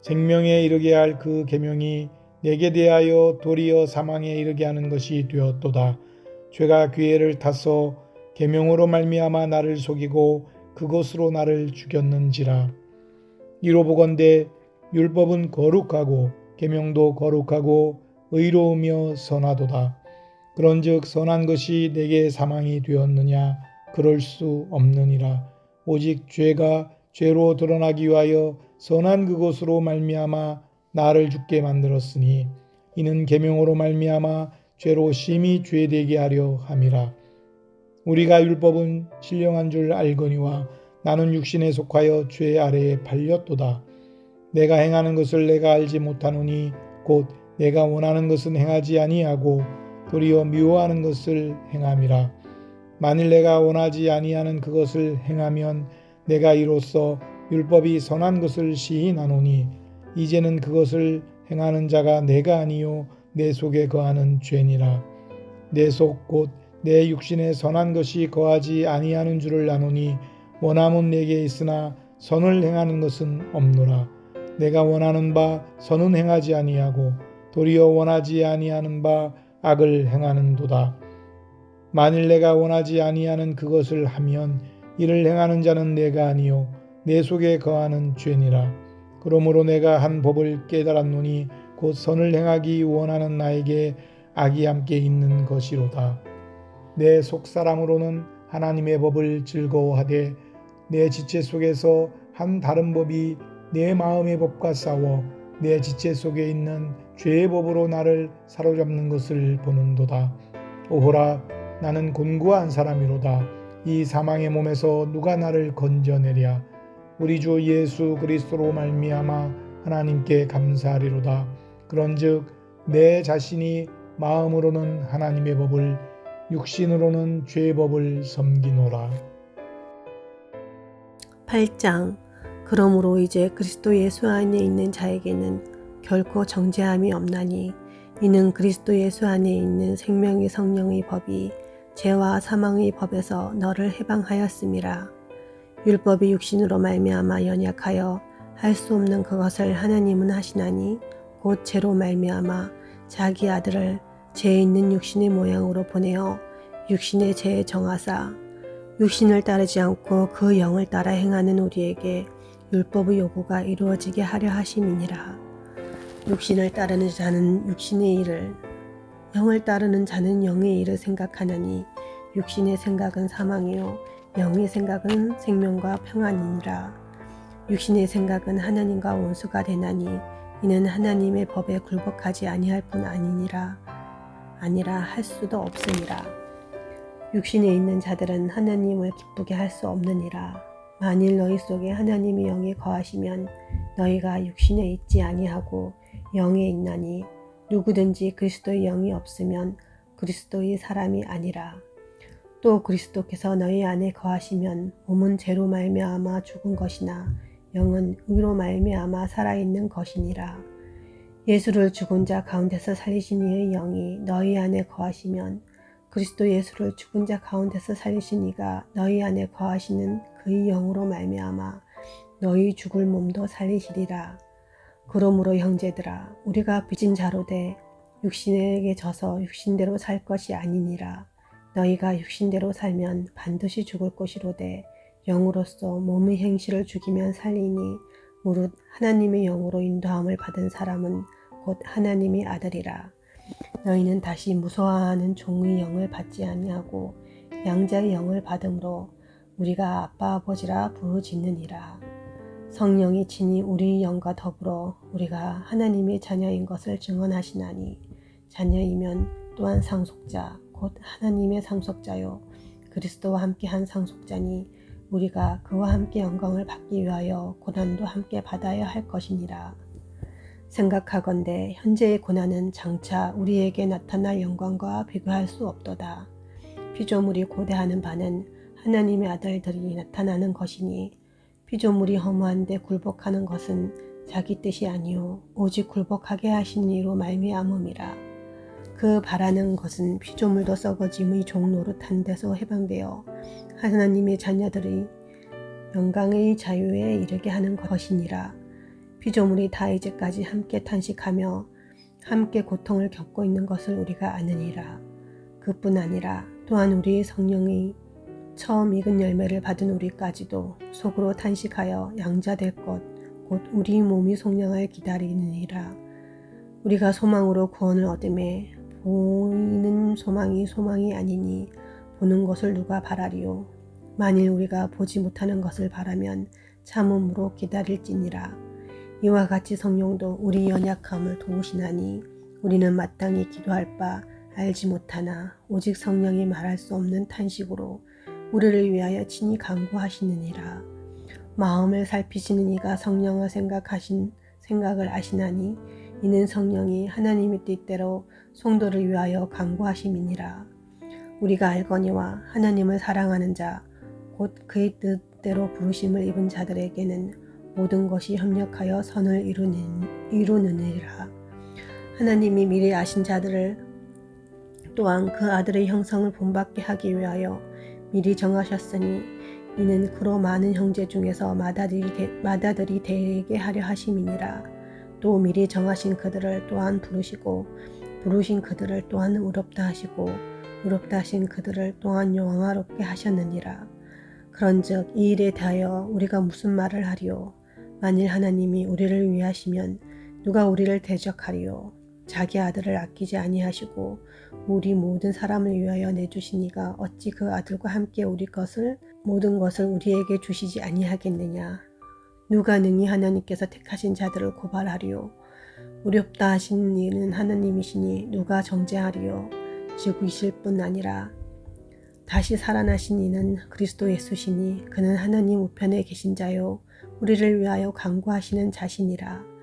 생명에 이르게 할 그 계명이 내게 대하여 도리어 사망에 이르게 하는 것이 되었도다. 죄가 기회를 타서 계명으로 말미암아 나를 속이고 그것으로 나를 죽였는지라. 이로 보건대 율법은 거룩하고 계명도 거룩하고 의로우며 선하도다. 그런즉 선한 것이 내게 사망이 되었느냐? 그럴 수 없느니라. 오직 죄가 죄로 드러나기 위하여 선한 그것으로 말미암아 나를 죽게 만들었으니 이는 계명으로 말미암아 죄로 심히 죄되게 하려 함이라. 우리가 율법은 신령한 줄 알거니와 나는 육신에 속하여 죄 아래에 팔렸도다. 내가 행하는 것을 내가 알지 못하노니 곧 내가 원하는 것은 행하지 아니하고 도리어 미워하는 것을 행함이라. 만일 내가 원하지 아니하는 그것을 행하면 내가 이로써 율법이 선한 것을 시인하노니 이제는 그것을 행하는 자가 내가 아니요 내 속에 거하는 죄니라. 내 속 곧 내 육신에 선한 것이 거하지 아니하는 줄을 아노니 원함은 내게 있으나 선을 행하는 것은 없노라. 내가 원하는 바 선은 행하지 아니하고 도리어 원하지 아니하는 바 악을 행하는도다. 만일 내가 원하지 아니하는 그것을 하면 이를 행하는 자는 내가 아니요 내 속에 거하는 죄니라. 그러므로 내가 한 법을 깨달았노니 곧 선을 행하기 원하는 나에게 악이 함께 있는 것이로다. 내 속사람으로는 하나님의 법을 즐거워하되 내 지체 속에서 한 다른 법이 내 마음의 법과 싸워 내 지체 속에 있는 죄의 법으로 나를 사로잡는 것을 보는도다. 오호라, 나는 곤고한 사람이로다. 이 사망의 몸에서 누가 나를 건져내랴. 우리 주 예수 그리스도로 말미암아 하나님께 감사하리로다. 그런즉 내 자신이 마음으로는 하나님의 법을 육신으로는 죄의 법을 섬기노라. 8장. 그러므로 이제 그리스도 예수 안에 있는 자에게는 결코 정죄함이 없나니 이는 그리스도 예수 안에 있는 생명의 성령의 법이 죄와 사망의 법에서 너를 해방하였음이라. 율법이 육신으로 말미암아 연약하여 할 수 없는 그것을 하나님은 하시나니 곧 죄로 말미암아 자기 아들을 죄 있는 육신의 모양으로 보내어 육신의 죄에 정하사 육신을 따르지 않고 그 영을 따라 행하는 우리에게 율법의 요구가 이루어지게 하려 하심이니라. 육신을 따르는 자는 육신의 일을, 영을 따르는 자는 영의 일을 생각하나니 육신의 생각은 사망이요 영의 생각은 생명과 평안이니라. 육신의 생각은 하나님과 원수가 되나니 이는 하나님의 법에 굴복하지 아니할 뿐 아니니라. 아니라 할 수도 없으니라. 육신에 있는 자들은 하나님을 기쁘게 할 수 없느니라. 만일 너희 속에 하나님의 영이 거하시면 너희가 육신에 있지 아니하고 영에 있나니 누구든지 그리스도의 영이 없으면 그리스도의 사람이 아니라. 또 그리스도께서 너희 안에 거하시면 몸은 죄로 말미암아 죽은 것이나 영은 의로 말미암아 살아있는 것이니라. 예수를 죽은 자 가운데서 살리신 이의 영이 너희 안에 거하시면 그리스도 예수를 죽은 자 가운데서 살리신 이가 너희 안에 거하시는 그의 영으로 말미암아 너희 죽을 몸도 살리시리라. 그러므로 형제들아, 우리가 빚진 자로 돼 육신에게 져서 육신대로 살 것이 아니니라. 너희가 육신대로 살면 반드시 죽을 것이로되 영으로서 몸의 행실을 죽이면 살리니 무릇 하나님의 영으로 인도함을 받은 사람은 곧 하나님의 아들이라. 너희는 다시 무서워하는 종의 영을 받지 아니하고 양자의 영을 받음으로 우리가 아빠 아버지라 부르짖느니라. 성령이 친히 우리의 영과 더불어 우리가 하나님의 자녀인 것을 증언하시나니 자녀이면 또한 상속자 곧 하나님의 상속자요 그리스도와 함께한 상속자니 우리가 그와 함께 영광을 받기 위하여 고난도 함께 받아야 할 것이니라. 생각하건대 현재의 고난은 장차 우리에게 나타날 영광과 비교할 수 없도다. 피조물이 고대하는 바는 하나님의 아들들이 나타나는 것이니 피조물이 허무한데 굴복하는 것은 자기 뜻이 아니요 오직 굴복하게 하신 이로 말미암음이라. 그 바라는 것은 피조물도 썩어짐의 종 노릇한 데서 해방되어 하나님의 자녀들이 영광의 자유에 이르게 하는 것이니라. 피조물이 다 이제까지 함께 탄식하며 함께 고통을 겪고 있는 것을 우리가 아느니라. 그뿐 아니라 또한 우리의 성령이 처음 익은 열매를 받은 우리까지도 속으로 탄식하여 양자될 것 곧 우리 몸이 속량을 기다리느니라. 우리가 소망으로 구원을 얻음에 보이는 소망이 아니니 보는 것을 누가 바라리요. 만일 우리가 보지 못하는 것을 바라면 참음으로 기다릴지니라. 이와 같이 성령도 우리 연약함을 도우시나니 우리는 마땅히 기도할 바 알지 못하나 오직 성령이 말할 수 없는 탄식으로 우리를 위하여 친히 간구하시느니라. 마음을 살피시는 이가 성령을 생각을 아시나니 이는 성령이 하나님의 뜻대로 성도를 위하여 간구하심이니라. 우리가 알거니와 하나님을 사랑하는 자 곧 그의 뜻대로 부르심을 입은 자들에게는 모든 것이 협력하여 선을 이루느니라. 하나님이 미리 아신 자들을 또한 그 아들의 형상을 본받게 하기 위하여 미리 정하셨으니 이는 그로 많은 형제 중에서 맏아들이 되게 하려 하심이니라. 또 미리 정하신 그들을 또한 부르시고 부르신 그들을 또한 의롭다 하시고 의롭다 하신 그들을 또한 영화롭게 하셨느니라. 그런즉 이 일에 대하여 우리가 무슨 말을 하리요? 만일 하나님이 우리를 위하시면 누가 우리를 대적하리요? 자기 아들을 아끼지 아니하시고 우리 모든 사람을 위하여 내주시니가 어찌 그 아들과 함께 우리 모든 것을 우리에게 주시지 아니하겠느냐? 누가 능히 하나님께서 택하신 자들을 고발하리요? 의롭다 하신 이는 하나님이시니 누가 정죄하리요? 즉 이실 뿐 아니라 다시 살아나신 이는 그리스도 예수시니 그는 하나님 우편에 계신 자요 우리를 위하여 간구하시는 자시니라.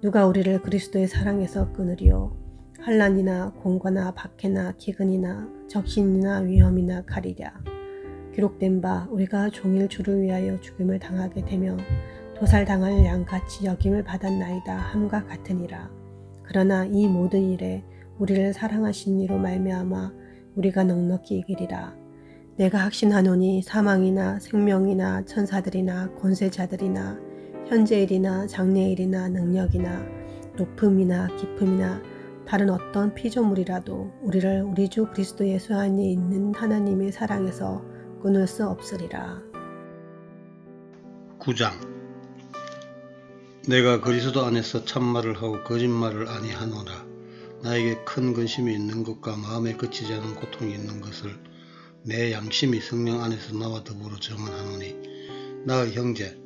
누가 우리를 그리스도의 사랑에서 끊으리요? 환난이나 공고나 박해나 기근이나 적신이나 위험이나 가리랴. 기록된 바 우리가 종일 주를 위하여 죽임을 당하게 되며 도살당할 양같이 여김을 받았나이다 함과 같으니라. 그러나 이 모든 일에 우리를 사랑하신 이로 말미암아 우리가 넉넉히 이기리라. 내가 확신하노니 사망이나 생명이나 천사들이나 권세자들이나 현재일이나 장래일이나 능력이나 높음이나 깊음이나 다른 어떤 피조물이라도 우리를 우리 주 그리스도 예수 안에 있는 하나님의 사랑에서 끊을 수 없으리라. 9장 내가 그리스도 안에서 참말을 하고 거짓말을 아니하노라. 나에게 큰 근심이 있는 것과 마음에 그치지 않은 고통이 있는 것을 내 양심이 성령 안에서 나와 더불어 증언하노니 나의 형제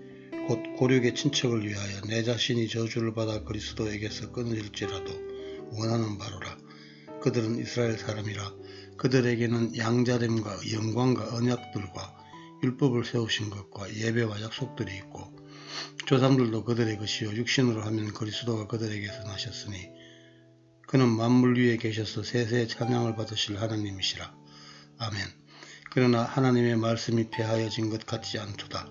곧 고륙의 친척을 위하여 내 자신이 저주를 받아 그리스도에게서 끊어질지라도 원하는 바로라. 그들은 이스라엘 사람이라. 그들에게는 양자됨과 영광과 언약들과 율법을 세우신 것과 예배와 약속들이 있고 조상들도 그들의 것이요 육신으로 하면 그리스도가 그들에게서 나셨으니 그는 만물 위에 계셔서 세세의 찬양을 받으실 하나님이시라. 아멘. 그러나 하나님의 말씀이 폐하여진 것 같지 않도다.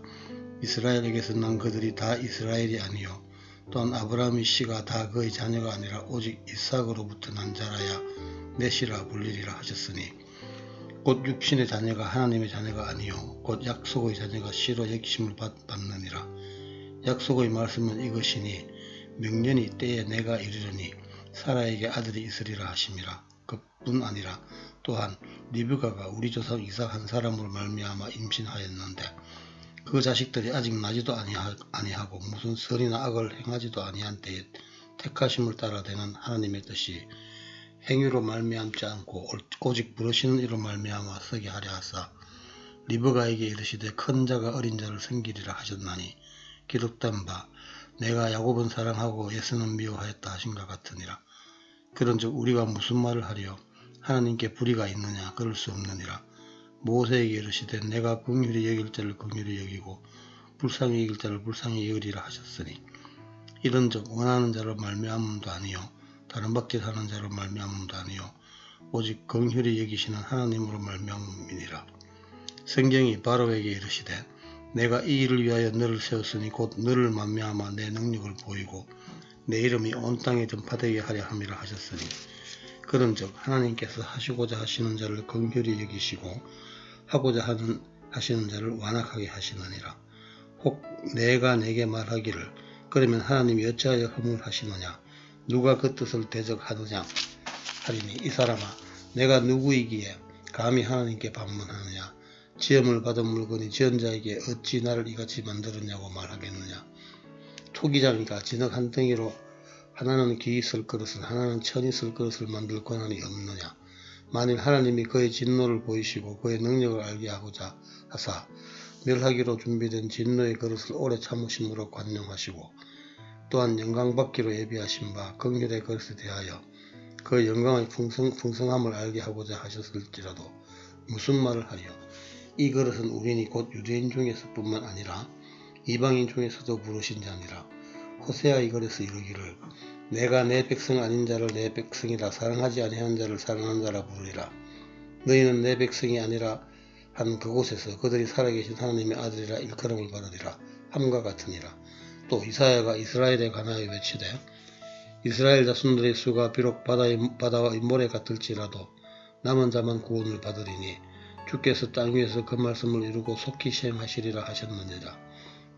이스라엘에게서 난 그들이 다 이스라엘이 아니요 또한 아브라함의 씨가 다 그의 자녀가 아니라 오직 이삭으로부터 난 자라야 내 씨라 불리리라 하셨으니 곧 육신의 자녀가 하나님의 자녀가 아니요 곧 약속의 자녀가 씨로 여기심을 받느니라. 약속의 말씀은 이것이니 명년이 때에 내가 이르려니 사라에게 아들이 있으리라 하심이라. 그뿐 아니라 또한 리브가가 우리 조상 이삭 한 사람으로 말미암아 임신하였는데 그 자식들이 아직 나지도 아니하고 무슨 선이나 악을 행하지도 아니한 때에 택하심을 따라 되는 하나님의 뜻이 행위로 말미암지 않고 오직 부르시는 이로 말미암아 서게 하려 하사 리브가에게 이르시되 큰 자가 어린 자를 섬기리라 하셨나니 기록된 바 내가 야곱은 사랑하고 에서는 미워하였다 하신것 같으니라. 그런즉 우리가 무슨 말을 하리요? 하나님께 불의가 있느냐? 그럴 수 없느니라. 모세에게 이르시되 내가 긍휼히 여길 자를 긍휼히 여기고 불쌍히 여길 자를 불쌍히 여기리라 하셨으니 이런즉 원하는 자로 말미암음도 아니요 다른 박짓하는 자로 말미암음도 아니요 오직 긍휼히 여기시는 하나님으로 말미암음이니라. 성경이 바로에게 이르시되 내가 이 일을 위하여 너를 세웠으니 곧 너를 말미암아 내 능력을 보이고 내 이름이 온 땅에 전파되게 하려 함이라 하셨으니 그런즉 하나님께서 하시고자 하시는 자를 긍휼히 여기시고 하고자 하시는 자를 완악하게 하시느니라. 혹 내가 내게 말하기를 그러면 하나님이 어찌하여 허물하시느냐 누가 그 뜻을 대적하느냐 하리니 이 사람아 내가 누구이기에 감히 하나님께 반문하느냐 지음을 받은 물건이 지은 자에게 어찌 나를 이같이 만들었냐고 말하겠느냐. 토기장이가 진흙 한 덩이로 하나는 귀 있을 그릇은 하나는 천이 있을 그릇을 만들 권한이 없느냐. 만일 하나님이 그의 진노를 보이시고 그의 능력을 알게 하고자 하사 멸하기로 준비된 진노의 그릇을 오래 참으심으로 관용하시고 또한 영광받기로 예비하신 바 긍휼의 그릇에 대하여 그 영광의 풍성함을 알게 하고자 하셨을지라도 무슨 말을 하리요. 이 그릇은 우리니 곧 유대인 중에서 뿐만 아니라 이방인 중에서도 부르신 자니라. 호세아 이 그릇에 이르기를 내가 내 백성 아닌 자를 내 백성이라 사랑하지 아니한 자를 사랑한 자라 부르리라. 너희는 내 백성이 아니라 한 그곳에서 그들이 살아계신 하나님의 아들이라 일컬음을 받으리라 함과 같으니라. 또 이사야가 이스라엘에 관하여 외치되 이스라엘 자손들의 수가 비록 바다와 모래 같을지라도 남은 자만 구원을 받으리니 주께서 땅 위에서 그 말씀을 이루고 속히 시행하시리라 하셨느니라.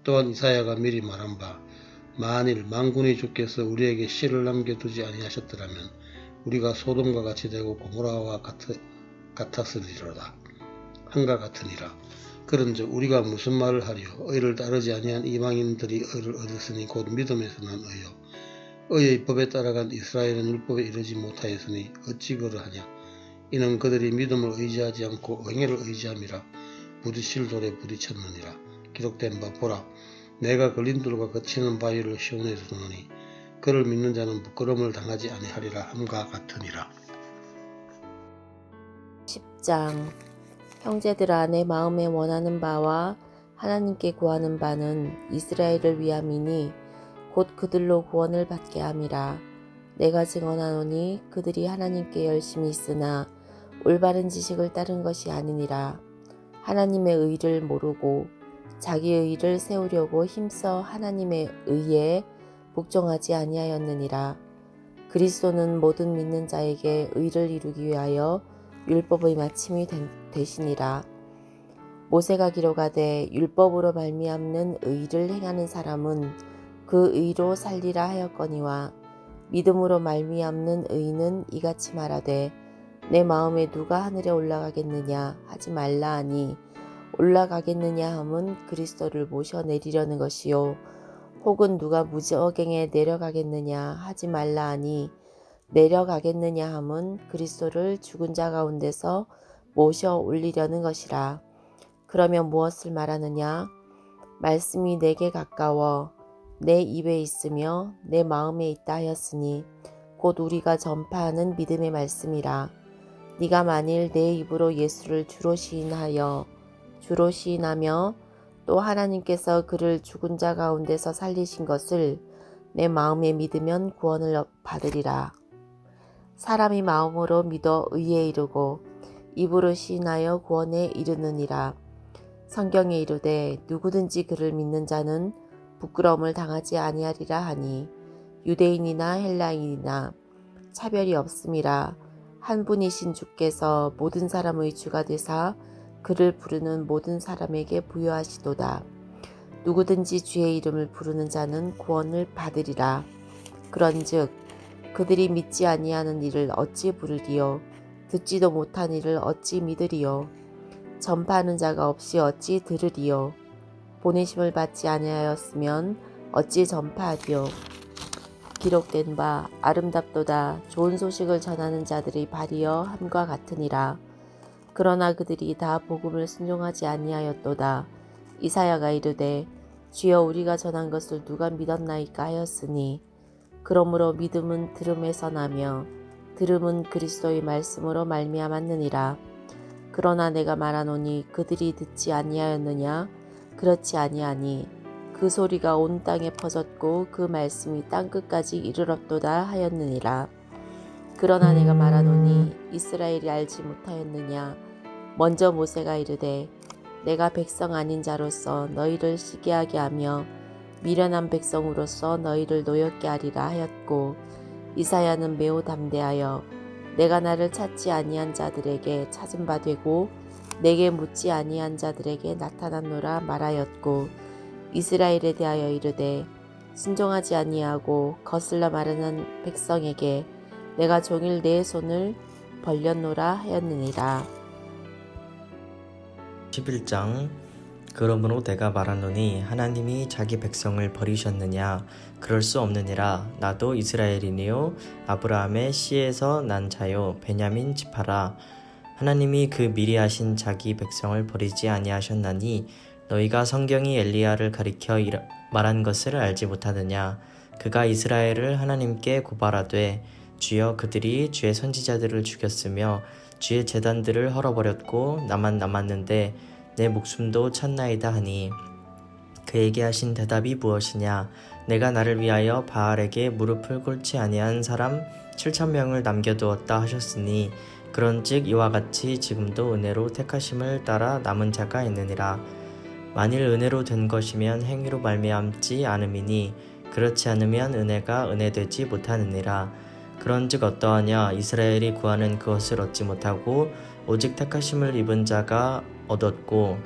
또한 이사야가 미리 말한 바 만일 만군의 주께서 우리에게 씨를 남겨두지 아니하셨더라면 우리가 소돔과 같이 되고 고모라와 같았으리로다. 한가 같으니라. 그런즉 우리가 무슨 말을 하리요? 의를 따르지 아니한 이방인들이 의를 얻었으니 곧 믿음에서 난 의요. 의의 법에 따라간 이스라엘은 율법에 이르지 못하였으니 어찌 그러하냐? 이는 그들이 믿음을 의지하지 않고 의를 의지함이라. 부딪힐 돌에 부딪혔느니라. 기록된 바 보라, 내가 걸린 돌과 거치는 바위를 시온에 두노니 그를 믿는 자는 부끄러움을 당하지 아니하리라 함과 같으니라. 10장. 형제들아, 내 마음에 원하는 바와 하나님께 구하는 바는 이스라엘을 위함이니 곧 그들로 구원을 받게 함이라. 내가 증언하노니 그들이 하나님께 열심히 있으나 올바른 지식을 따른 것이 아니니라. 하나님의 의를 모르고 자기의 의를 세우려고 힘써 하나님의 의에 복종하지 아니하였느니라. 그리스도는 모든 믿는 자에게 의를 이루기 위하여 율법의 마침이 되시니라. 모세가 기록하되 율법으로 말미암는 의를 행하는 사람은 그 의로 살리라 하였거니와 믿음으로 말미암는 의는 이같이 말하되 내 마음에 누가 하늘에 올라가겠느냐 하지 말라 하니 올라가겠느냐 함은 그리스도를 모셔 내리려는 것이요 혹은 누가 무저갱에 내려가겠느냐 하지 말라 하니 내려가겠느냐 함은 그리스도를 죽은 자 가운데서 모셔 올리려는 것이라. 그러면 무엇을 말하느냐? 말씀이 내게 가까워 내 입에 있으며 내 마음에 있다 하였으니 곧 우리가 전파하는 믿음의 말씀이라. 네가 만일 내 입으로 예수를 주로 시인하며 또 하나님께서 그를 죽은 자 가운데서 살리신 것을 내 마음에 믿으면 구원을 받으리라. 사람이 마음으로 믿어 의에 이르고 입으로 시인하여 구원에 이르느니라. 성경에 이르되 누구든지 그를 믿는 자는 부끄러움을 당하지 아니하리라 하니 유대인이나 헬라인이나 차별이 없음이라. 한 분이신 주께서 모든 사람의 주가 되사 그를 부르는 모든 사람에게 부여하시도다. 누구든지 주의 이름을 부르는 자는 구원을 받으리라. 그런즉 그들이 믿지 아니하는 이를 어찌 부르리요? 듣지도 못한 이를 어찌 믿으리요? 전파하는 자가 없이 어찌 들으리요? 보내심을 받지 아니하였으면 어찌 전파하리요? 기록된 바 아름답도다 좋은 소식을 전하는 자들의 발이여 함과 같으니라. 그러나 그들이 다 복음을 순종하지 아니하였도다. 이사야가 이르되 주여 우리가 전한 것을 누가 믿었나이까 하였으니 그러므로 믿음은 들음에서 나며 들음은 그리스도의 말씀으로 말미암았느니라. 그러나 내가 말하노니 그들이 듣지 아니하였느냐? 그렇지 아니하니 그 소리가 온 땅에 퍼졌고 그 말씀이 땅끝까지 이르렀도다 하였느니라. 그러나 내가 말하노니 이스라엘이 알지 못하였느냐? 먼저 모세가 이르되 내가 백성 아닌 자로서 너희를 시기하게 하며 미련한 백성으로서 너희를 노엽게 하리라 하였고 이사야는 매우 담대하여 내가 나를 찾지 아니한 자들에게 찾은 바 되고 내게 묻지 아니한 자들에게 나타났노라 말하였고 이스라엘에 대하여 이르되 순종하지 아니하고 거슬러 말하는 백성에게 내가 종일 내 손을 벌렸노라 하였느니라. 11장. 그러므로 내가 말하노니 하나님이 자기 백성을 버리셨느냐? 그럴 수 없느니라. 나도 이스라엘이니요 아브라함의 씨에서 난 자요 베냐민 지파라. 하나님이 그 미리 하신 자기 백성을 버리지 아니하셨나니 너희가 성경이 엘리야를 가리켜 말한 것을 알지 못하느냐? 그가 이스라엘을 하나님께 고발하되 주여 그들이 주의 선지자들을 죽였으며 주의 제단들을 헐어버렸고 나만 남았는데 내 목숨도 쳤나이다 하니 그에게 하신 대답이 무엇이냐? 내가 나를 위하여 바알에게 무릎을 꿇지 아니한 사람 7,000명을 남겨두었다 하셨으니 그런즉 이와 같이 지금도 은혜로 택하심을 따라 남은 자가 있느니라. 만일 은혜로 된 것이면 행위로 말미암지 않음이니 그렇지 않으면 은혜가 은혜되지 못하느니라. 그런즉 어떠하냐? 이스라엘이 구하는 그것을 얻지 못하고 오직 택하심을 입은 자가 얻었고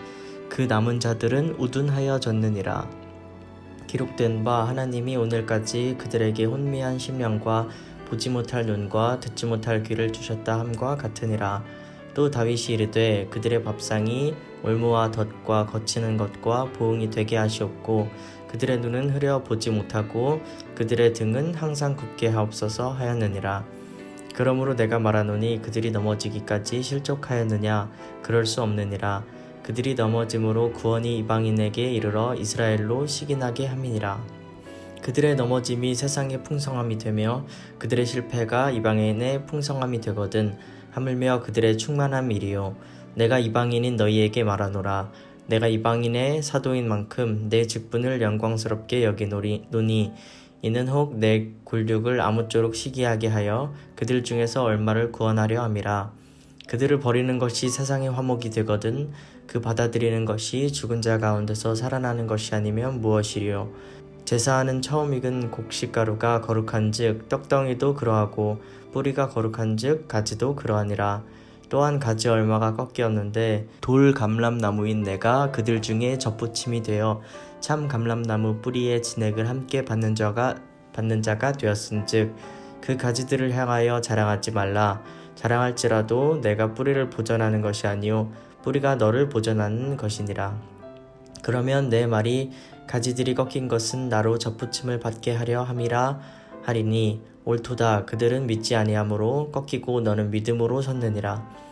그 남은 자들은 우둔하여졌느니라. 기록된 바 하나님이 오늘까지 그들에게 혼미한 심령과 보지 못할 눈과 듣지 못할 귀를 주셨다 함과 같으니라. 또 다윗이 이르되 그들의 밥상이 올무와 덫과 거치는 것과 보응이 되게 하시옵고 그들의 눈은 흐려 보지 못하고 그들의 등은 항상 굽게 하옵소서 하였느니라. 그러므로 내가 말하노니 그들이 넘어지기까지 실족하였느냐? 그럴 수 없느니라. 그들이 넘어짐으로 구원이 이방인에게 이르러 이스라엘로 시기나게 함이니라. 그들의 넘어짐이 세상의 풍성함이 되며 그들의 실패가 이방인의 풍성함이 되거든 하물며 그들의 충만함이리요. 내가 이방인인 너희에게 말하노라. 내가 이방인의 사도인 만큼 내 직분을 영광스럽게 여기노니 이는 혹 내 골육을 아무쪼록 시기하게 하여 그들 중에서 얼마를 구원하려 함이라. 그들을 버리는 것이 세상의 화목이 되거든 그 받아들이는 것이 죽은 자 가운데서 살아나는 것이 아니면 무엇이리요. 제사하는 처음 익은 곡식가루가 거룩한즉 떡덩이도 그러하고 뿌리가 거룩한즉 가지도 그러하니라. 또한 가지 얼마가 꺾였는데 돌 감람나무인 내가 그들 중에 접붙임이 되어 참 감람나무 뿌리의 진액을 함께 받는 자가 되었은즉 그 가지들을 향하여 자랑하지 말라. 자랑할지라도 내가 뿌리를 보전하는 것이 아니요 뿌리가 너를 보전하는 것이니라. 그러면 내 말이 가지들이 꺾인 것은 나로 접붙임을 받게 하려 함이라 하리니 옳도다. 그들은 믿지 아니하므로 꺾이고 너는 믿음으로 섰느니라.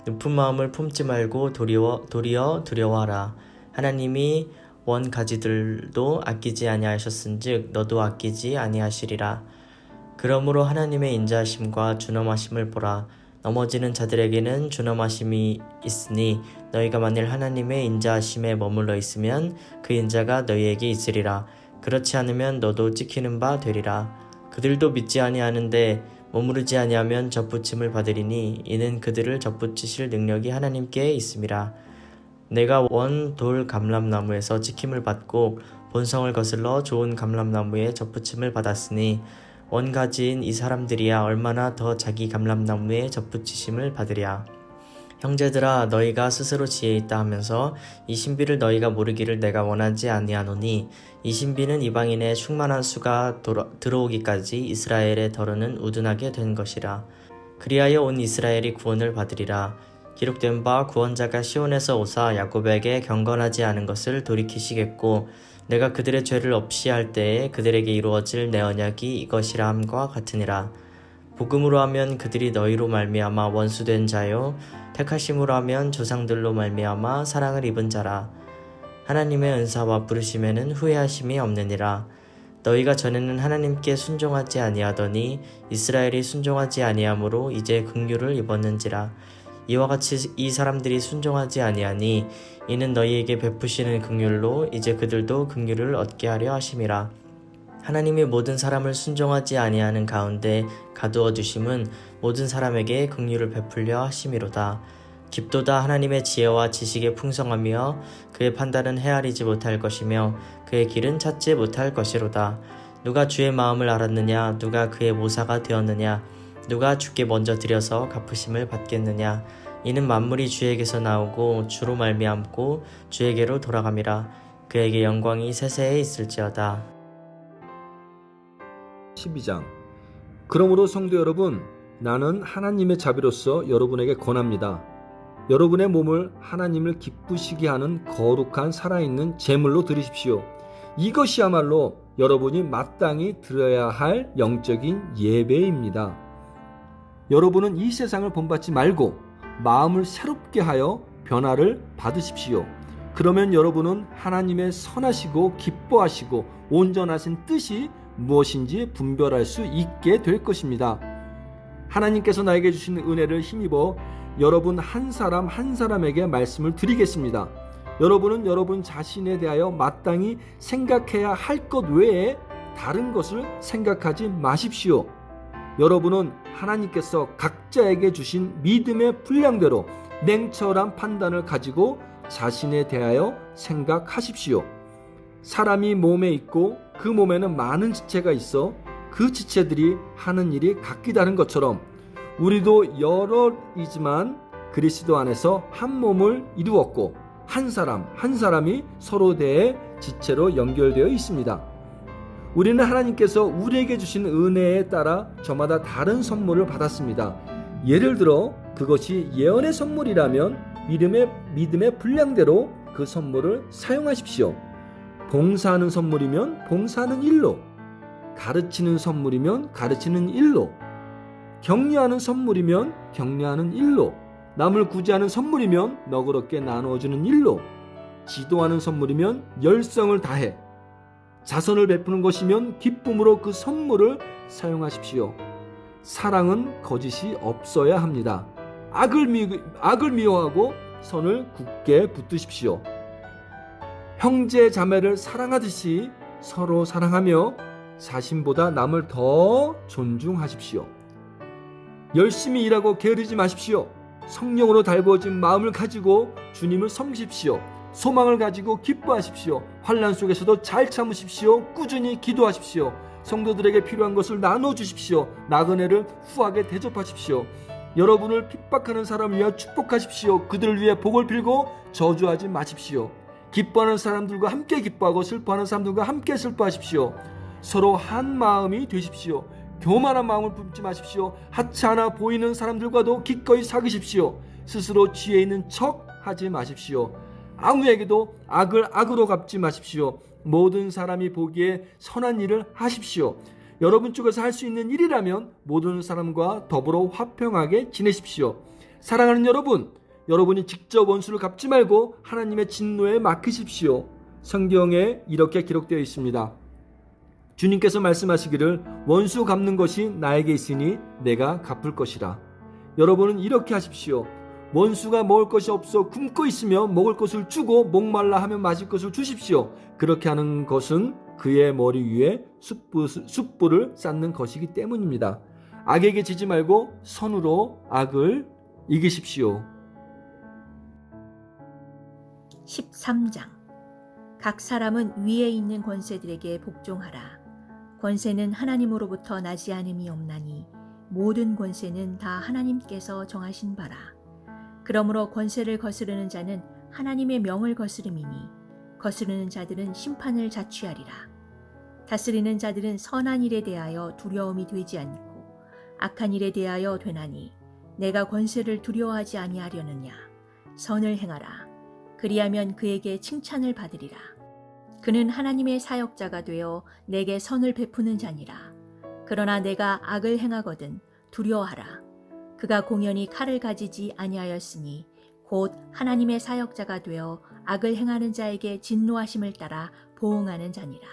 높은 마음을 품지 말고 도리어 두려워하라. 하나님이 원 가지들도 아끼지 아니하셨은즉 너도 아끼지 아니하시리라. 그러므로 하나님의 인자하심과 준엄하심을 보라. 넘어지는 자들에게는 준엄하심이 있으니 너희가 만일 하나님의 인자하심에 머물러 있으면 그 인자가 너희에게 있으리라. 그렇지 않으면 너도 찍히는 바 되리라. 그들도 믿지 아니하는데 머무르지 아니하면 접붙임을 받으리니 이는 그들을 접붙이실 능력이 하나님께 있음이라. 내가 원 돌 감람나무에서 지킴을 받고 본성을 거슬러 좋은 감람나무에 접붙임을 받았으니 원가지인 이 사람들이야 얼마나 더 자기 감람나무에 접붙이심을 받으랴. 형제들아 너희가 스스로 지혜 있다 하면서 이 신비를 너희가 모르기를 내가 원하지 아니하노니 이 신비는 이방인의 충만한 수가 들어오기까지 이스라엘의 더러는 우둔하게 된 것이라. 그리하여 온 이스라엘이 구원을 받으리라. 기록된 바 구원자가 시온에서 오사 야곱에게 경건하지 않은 것을 돌이키시겠고 내가 그들의 죄를 없이 할 때에 그들에게 이루어질 내 언약이 이것이라 함과 같으니라. 복음으로 하면 그들이 너희로 말미암아 원수된 자요 택하심으로 하면 조상들로 말미암아 사랑을 입은 자라. 하나님의 은사와 부르심에는 후회하심이 없느니라. 너희가 전에는 하나님께 순종하지 아니하더니 이스라엘이 순종하지 아니하므로 이제 긍휼을 입었는지라. 이와 같이 이 사람들이 순종하지 아니하니 이는 너희에게 베푸시는 긍휼로 이제 그들도 긍휼을 얻게 하려 하심이라. 하나님이 모든 사람을 순종하지 아니하는 가운데 가두어 두심은 모든 사람에게 긍휼을 베풀려 하심이로다. 깊도다. 하나님의 지혜와 지식의 풍성하며 그의 판단은 헤아리지 못할 것이며 그의 길은 찾지 못할 것이로다. 누가 주의 마음을 알았느냐? 누가 그의 모사가 되었느냐? 누가 주께 먼저 드려서 갚으심을 받겠느냐? 이는 만물이 주에게서 나오고 주로 말미암고 주에게로 돌아감이라. 그에게 영광이 세세에 있을지어다. 12장. 그러므로 성도 여러분, 나는 하나님의 자비로서 여러분에게 권합니다. 여러분의 몸을 하나님을 기쁘시게 하는 거룩한 살아있는 제물로 드리십시오. 이것이야말로 여러분이 마땅히 드려야 할 영적인 예배입니다. 여러분은 이 세상을 본받지 말고 마음을 새롭게 하여 변화를 받으십시오. 그러면 여러분은 하나님의 선하시고 기뻐하시고 온전하신 뜻이 무엇인지 분별할 수 있게 될 것입니다. 하나님께서 나에게 주신 은혜를 힘입어 여러분 한 사람 한 사람에게 말씀을 드리겠습니다. 여러분은 여러분 자신에 대하여 마땅히 생각해야 할 것 외에 다른 것을 생각하지 마십시오. 여러분은 하나님께서 각자에게 주신 믿음의 분량대로 냉철한 판단을 가지고 자신에 대하여 생각하십시오. 사람이 몸에 있고 그 몸에는 많은 지체가 있어 그 지체들이 하는 일이 각기 다른 것처럼 우리도 여럿이지만 그리스도 안에서 한 몸을 이루었고 한 사람 한 사람이 서로 대해 지체로 연결되어 있습니다. 우리는 하나님께서 우리에게 주신 은혜에 따라 저마다 다른 선물을 받았습니다. 예를 들어 그것이 예언의 선물이라면 믿음의 분량대로 그 선물을 사용하십시오. 봉사하는 선물이면 봉사하는 일로, 가르치는 선물이면 가르치는 일로, 격려하는 선물이면 격려하는 일로, 남을 구제하는 선물이면 너그럽게 나누어주는 일로, 지도하는 선물이면 열성을 다해, 자선을 베푸는 것이면 기쁨으로 그 선물을 사용하십시오. 사랑은 거짓이 없어야 합니다. 악을 미워하고 선을 굳게 붙드십시오. 형제 자매를 사랑하듯이 서로 사랑하며 자신보다 남을 더 존중하십시오. 열심히 일하고 게으르지 마십시오. 성령으로 달구어진 마음을 가지고 주님을 섬기십시오. 소망을 가지고 기뻐하십시오. 환난 속에서도 잘 참으십시오. 꾸준히 기도하십시오. 성도들에게 필요한 것을 나눠주십시오. 나그네를 후하게 대접하십시오. 여러분을 핍박하는 사람을 위하여 축복하십시오. 그들을 위해 복을 빌고 저주하지 마십시오. 기뻐하는 사람들과 함께 기뻐하고 슬퍼하는 사람들과 함께 슬퍼하십시오. 서로 한 마음이 되십시오. 교만한 마음을 품지 마십시오. 하찮아 보이는 사람들과도 기꺼이 사귀십시오. 스스로 지혜 있는 척 하지 마십시오. 아무에게도 악을 악으로 갚지 마십시오. 모든 사람이 보기에 선한 일을 하십시오. 여러분 쪽에서 할 수 있는 일이라면 모든 사람과 더불어 화평하게 지내십시오. 사랑하는 여러분, 여러분이 직접 원수를 갚지 말고 하나님의 진노에 맡기십시오. 성경에 이렇게 기록되어 있습니다. 주님께서 말씀하시기를 원수 갚는 것이 나에게 있으니 내가 갚을 것이라. 여러분은 이렇게 하십시오. 원수가 먹을 것이 없어 굶고 있으며 먹을 것을 주고 목말라 하면 마실 것을 주십시오. 그렇게 하는 것은 그의 머리 위에 숯불을 쌓는 것이기 때문입니다. 악에게 지지 말고 선으로 악을 이기십시오. 13장. 각 사람은 위에 있는 권세들에게 복종하라. 권세는 하나님으로부터 나지 않음이 없나니 모든 권세는 다 하나님께서 정하신 바라. 그러므로 권세를 거스르는 자는 하나님의 명을 거스름이니 거스르는 자들은 심판을 자취하리라. 다스리는 자들은 선한 일에 대하여 두려움이 되지 않고 악한 일에 대하여 되나니 내가 권세를 두려워하지 아니하려느냐. 선을 행하라. 그리하면 그에게 칭찬을 받으리라. 그는 하나님의 사역자가 되어 내게 선을 베푸는 자니라. 그러나 내가 악을 행하거든 두려워하라. 그가 공연히 칼을 가지지 아니하였으니 곧 하나님의 사역자가 되어 악을 행하는 자에게 진노하심을 따라 보응하는 자니라.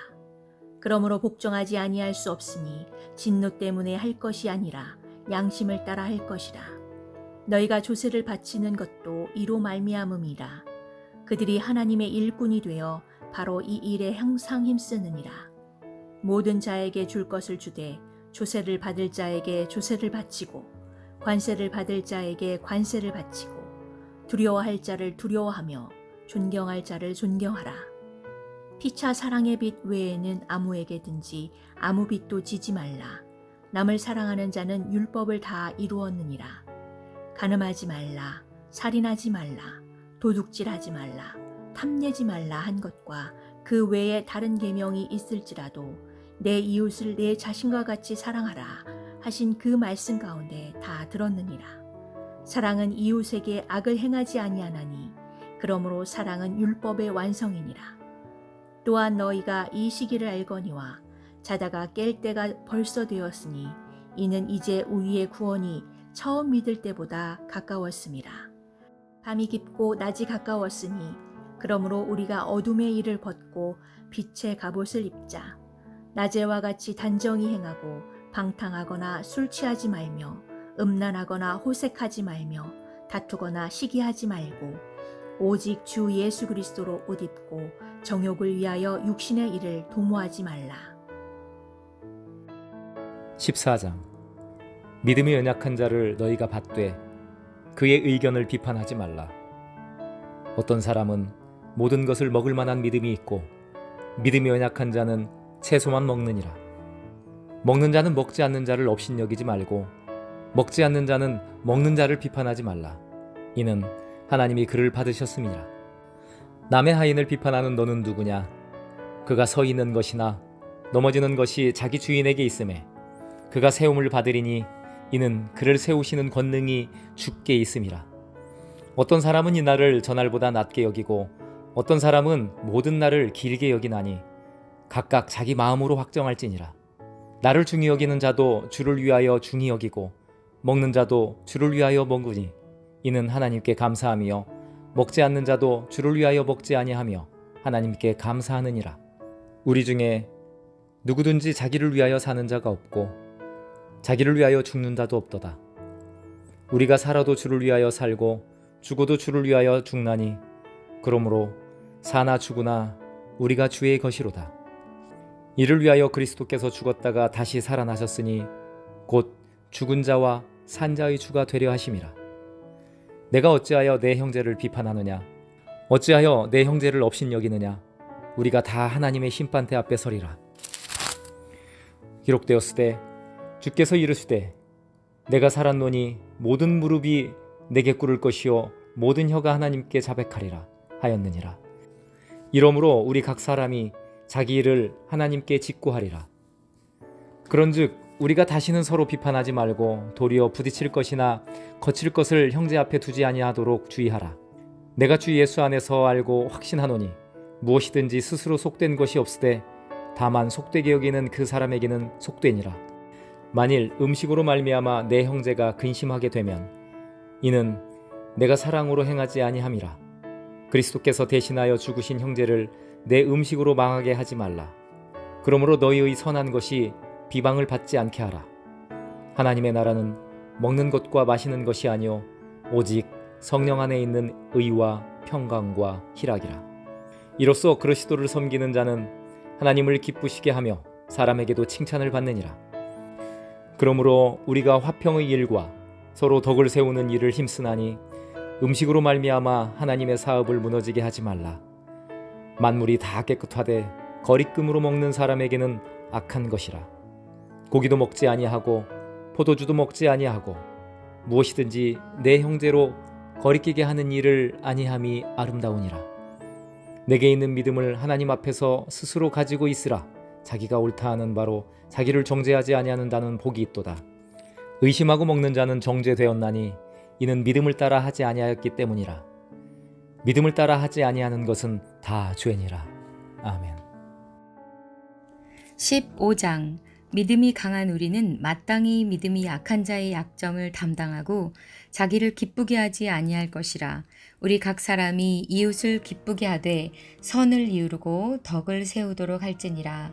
그러므로 복종하지 아니할 수 없으니 진노 때문에 할 것이 아니라 양심을 따라 할 것이라. 너희가 조세를 바치는 것도 이로 말미암음이라. 그들이 하나님의 일꾼이 되어 바로 이 일에 항상 힘쓰느니라. 모든 자에게 줄 것을 주되 조세를 받을 자에게 조세를 바치고 관세를 받을 자에게 관세를 바치고 두려워할 자를 두려워하며 존경할 자를 존경하라. 피차 사랑의 빛 외에는 아무에게든지 아무 빛도 지지 말라. 남을 사랑하는 자는 율법을 다 이루었느니라. 간음하지 말라, 살인하지 말라, 도둑질하지 말라, 탐내지 말라 한 것과 그 외에 다른 계명이 있을지라도 내 이웃을 내 자신과 같이 사랑하라 하신 그 말씀 가운데 다 들었느니라. 사랑은 이웃에게 악을 행하지 아니하나니 그러므로 사랑은 율법의 완성이니라. 또한 너희가 이 시기를 알거니와 자다가 깰 때가 벌써 되었으니 이는 이제 우리의 구원이 처음 믿을 때보다 가까웠음이라. 밤이 깊고 낮이 가까웠으니 그러므로 우리가 어둠의 일을 벗고 빛의 갑옷을 입자. 낮에와 같이 단정히 행하고 방탕하거나 술 취하지 말며 음란하거나 호색하지 말며 다투거나 시기하지 말고 오직 주 예수 그리스도로 옷 입고 정욕을 위하여 육신의 일을 도모하지 말라. 14장. 믿음이 연약한 자를 너희가 받되 그의 의견을 비판하지 말라. 어떤 사람은 모든 것을 먹을 만한 믿음이 있고 믿음이 연약한 자는 채소만 먹느니라. 먹는 자는 먹지 않는 자를 업신여기지 말고 먹지 않는 자는 먹는 자를 비판하지 말라. 이는 하나님이 그를 받으셨음이라. 남의 하인을 비판하는 너는 누구냐? 그가 서 있는 것이나 넘어지는 것이 자기 주인에게 있음에 그가 세움을 받으리니 이는 그를 세우시는 권능이 주께 있음이라. 어떤 사람은 이 날을 저날보다 낮게 여기고 어떤 사람은 모든 날을 길게 여기나니 각각 자기 마음으로 확정할지니라. 나를 중히 여기는 자도 주를 위하여 중히 여기고 먹는 자도 주를 위하여 먹으니 이는 하나님께 감사하며 먹지 않는 자도 주를 위하여 먹지 아니하며 하나님께 감사하느니라. 우리 중에 누구든지 자기를 위하여 사는 자가 없고 자기를 위하여 죽는 자도 없도다. 우리가 살아도 주를 위하여 살고 죽어도 주를 위하여 죽나니 그러므로 사나 죽으나 우리가 주의 것이로다. 이를 위하여 그리스도께서 죽었다가 다시 살아나셨으니 곧 죽은 자와 산 자의 주가 되려 하심이라. 내가 어찌하여 내 형제를 비판하느냐? 어찌하여 내 형제를 업신여기느냐? 우리가 다 하나님의 심판대 앞에 서리라. 기록되었으되 주께서 이르시되 내가 살았노니 모든 무릎이 내게 꿇을 것이요 모든 혀가 하나님께 자백하리라 하였느니라. 이러므로 우리 각 사람이 자기 일을 하나님께 직구하리라. 그런즉 우리가 다시는 서로 비판하지 말고 도리어 부딪힐 것이나 거칠 것을 형제 앞에 두지 아니하도록 주의하라. 내가 주 예수 안에서 알고 확신하노니 무엇이든지 스스로 속된 것이 없으되 다만 속되게 여기는 그 사람에게는 속되니라. 만일 음식으로 말미암아 내 형제가 근심하게 되면 이는 내가 사랑으로 행하지 아니함이라. 그리스도께서 대신하여 죽으신 형제를 내 음식으로 망하게 하지 말라. 그러므로 너희의 선한 것이 비방을 받지 않게 하라. 하나님의 나라는 먹는 것과 마시는 것이 아니요 오직 성령 안에 있는 의와 평강과 희락이라. 이로써 그리스도를 섬기는 자는 하나님을 기쁘시게 하며 사람에게도 칭찬을 받느니라. 그러므로 우리가 화평의 일과 서로 덕을 세우는 일을 힘쓰나니 음식으로 말미암아 하나님의 사업을 무너지게 하지 말라. 만물이 다 깨끗하되 거리금으로 먹는 사람에게는 악한 것이라. 고기도 먹지 아니하고 포도주도 먹지 아니하고 무엇이든지 내 형제로 거리끼게 하는 일을 아니함이 아름다우니라. 내게 있는 믿음을 하나님 앞에서 스스로 가지고 있으라. 자기가 옳다 하는 바로 자기를 정죄하지 아니하는다는 복이 있도다. 의심하고 먹는 자는 정죄되었나니 이는 믿음을 따라 하지 아니하였기 때문이라. 믿음을 따라 하지 아니하는 것은 다 죄니라. 아멘. 15장. 믿음이 강한 우리는 마땅히 믿음이 약한 자의 약점을 담당하고 자기를 기쁘게 하지 아니할 것이라. 우리 각 사람이 이웃을 기쁘게 하되 선을 이루고 덕을 세우도록 할지니라.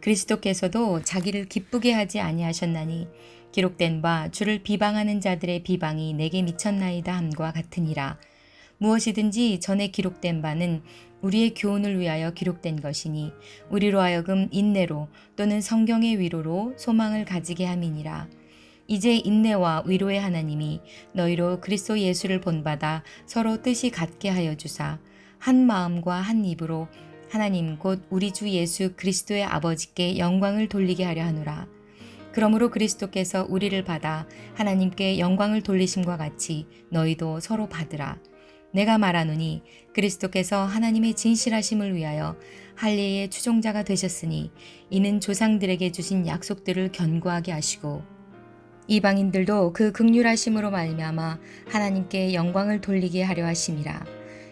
그리스도께서도 자기를 기쁘게 하지 아니하셨나니 기록된 바 주를 비방하는 자들의 비방이 내게 미쳤나이다 함과 같으니라. 무엇이든지 전에 기록된 바는 우리의 교훈을 위하여 기록된 것이니 우리로 하여금 인내로 또는 성경의 위로로 소망을 가지게 함이니라. 이제 인내와 위로의 하나님이 너희로 그리스도 예수를 본받아 서로 뜻이 같게 하여 주사 한 마음과 한 입으로 하나님 곧 우리 주 예수 그리스도의 아버지께 영광을 돌리게 하려 하노라. 그러므로 그리스도께서 우리를 받아 하나님께 영광을 돌리심과 같이 너희도 서로 받으라. 내가 말하노니 그리스도께서 하나님의 진실하심을 위하여 할례의 추종자가 되셨으니 이는 조상들에게 주신 약속들을 견고하게 하시고 이방인들도 그 긍휼하심으로 말미암아 하나님께 영광을 돌리게 하려 하심이라.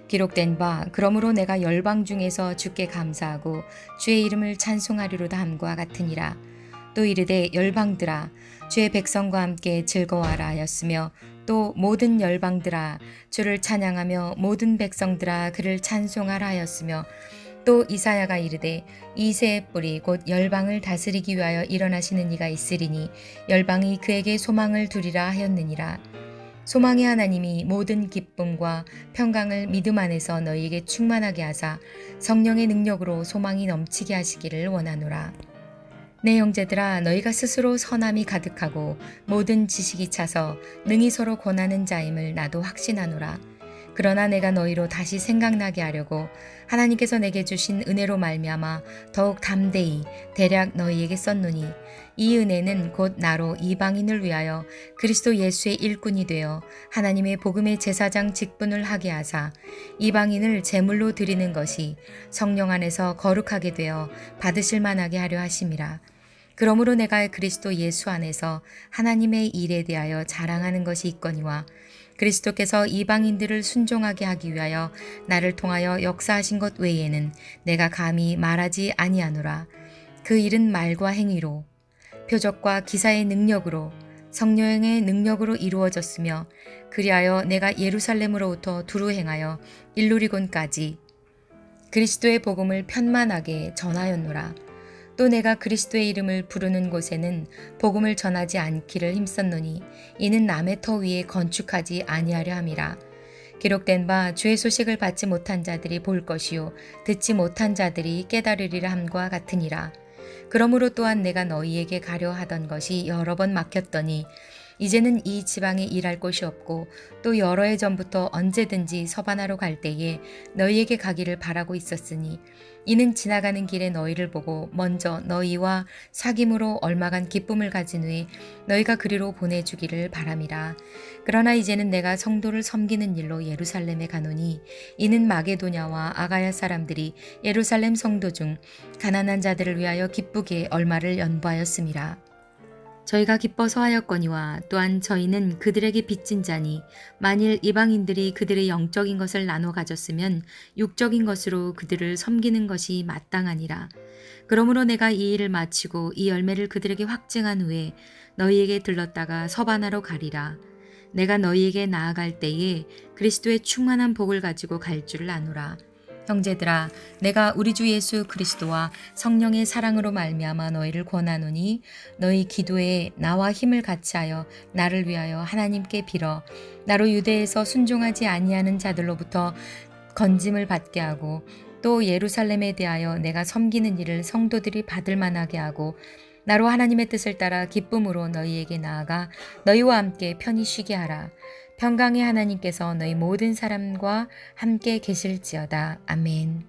기록된 바 그러므로 내가 열방 중에서 주께 감사하고 주의 이름을 찬송하리로다 함과 같으니라. 또 이르되 열방들아 주의 백성과 함께 즐거워하라 하였으며 또 모든 열방들아 주를 찬양하며 모든 백성들아 그를 찬송하라 하였으며 또 이사야가 이르되 이새의 뿌리 곧 열방을 다스리기 위하여 일어나시는 이가 있으리니 열방이 그에게 소망을 두리라 하였느니라. 소망의 하나님이 모든 기쁨과 평강을 믿음 안에서 너희에게 충만하게 하사 성령의 능력으로 소망이 넘치게 하시기를 원하노라. 내 형제들아 너희가 스스로 선함이 가득하고 모든 지식이 차서 능히 서로 권하는 자임을 나도 확신하노라. 그러나 내가 너희로 다시 생각나게 하려고 하나님께서 내게 주신 은혜로 말미암아 더욱 담대히 대략 너희에게 썼노니 이 은혜는 곧 나로 이방인을 위하여 그리스도 예수의 일꾼이 되어 하나님의 복음의 제사장 직분을 하게 하사 이방인을 제물로 드리는 것이 성령 안에서 거룩하게 되어 받으실 만하게 하려 하심이라. 그러므로 내가 그리스도 예수 안에서 하나님의 일에 대하여 자랑하는 것이 있거니와 그리스도께서 이방인들을 순종하게 하기 위하여 나를 통하여 역사하신 것 외에는 내가 감히 말하지 아니하노라. 그 일은 말과 행위로 표적과 기사의 능력으로 성령의 능력으로 이루어졌으며 그리하여 내가 예루살렘으로부터 두루 행하여 일루리곤까지 그리스도의 복음을 편만하게 전하였노라. 또 내가 그리스도의 이름을 부르는 곳에는 복음을 전하지 않기를 힘썼노니 이는 남의 터 위에 건축하지 아니하려 함이라. 기록된 바 주의 소식을 받지 못한 자들이 볼 것이요 듣지 못한 자들이 깨달으리라 함과 같으니라. 그러므로 또한 내가 너희에게 가려 하던 것이 여러 번 막혔더니 이제는 이 지방에 일할 곳이 없고 또 여러 해 전부터 언제든지 서바나로 갈 때에 너희에게 가기를 바라고 있었으니 이는 지나가는 길에 너희를 보고 먼저 너희와 사귐으로 얼마간 기쁨을 가진 후에 너희가 그리로 보내주기를 바람이라. 그러나 이제는 내가 성도를 섬기는 일로 예루살렘에 가노니 이는 마게도냐와 아가야 사람들이 예루살렘 성도 중 가난한 자들을 위하여 기쁘게 얼마를 연보하였음이라. 저희가 기뻐서 하였거니와 또한 저희는 그들에게 빚진 자니 만일 이방인들이 그들의 영적인 것을 나눠 가졌으면 육적인 것으로 그들을 섬기는 것이 마땅하니라. 그러므로 내가 이 일을 마치고 이 열매를 그들에게 확증한 후에 너희에게 들렀다가 서바나로 가리라. 내가 너희에게 나아갈 때에 그리스도의 충만한 복을 가지고 갈 줄을 아노라. 형제들아, 내가 우리 주 예수 그리스도와 성령의 사랑으로 말미암아 너희를 권하노니 너희 기도에 나와 힘을 같이하여 나를 위하여 하나님께 빌어 나로 유대에서 순종하지 아니하는 자들로부터 건짐을 받게 하고 또 예루살렘에 대하여 내가 섬기는 일을 성도들이 받을 만하게 하고 나로 하나님의 뜻을 따라 기쁨으로 너희에게 나아가 너희와 함께 편히 쉬게 하라. 평강의 하나님께서 너희 모든 사람과 함께 계실지어다. 아멘.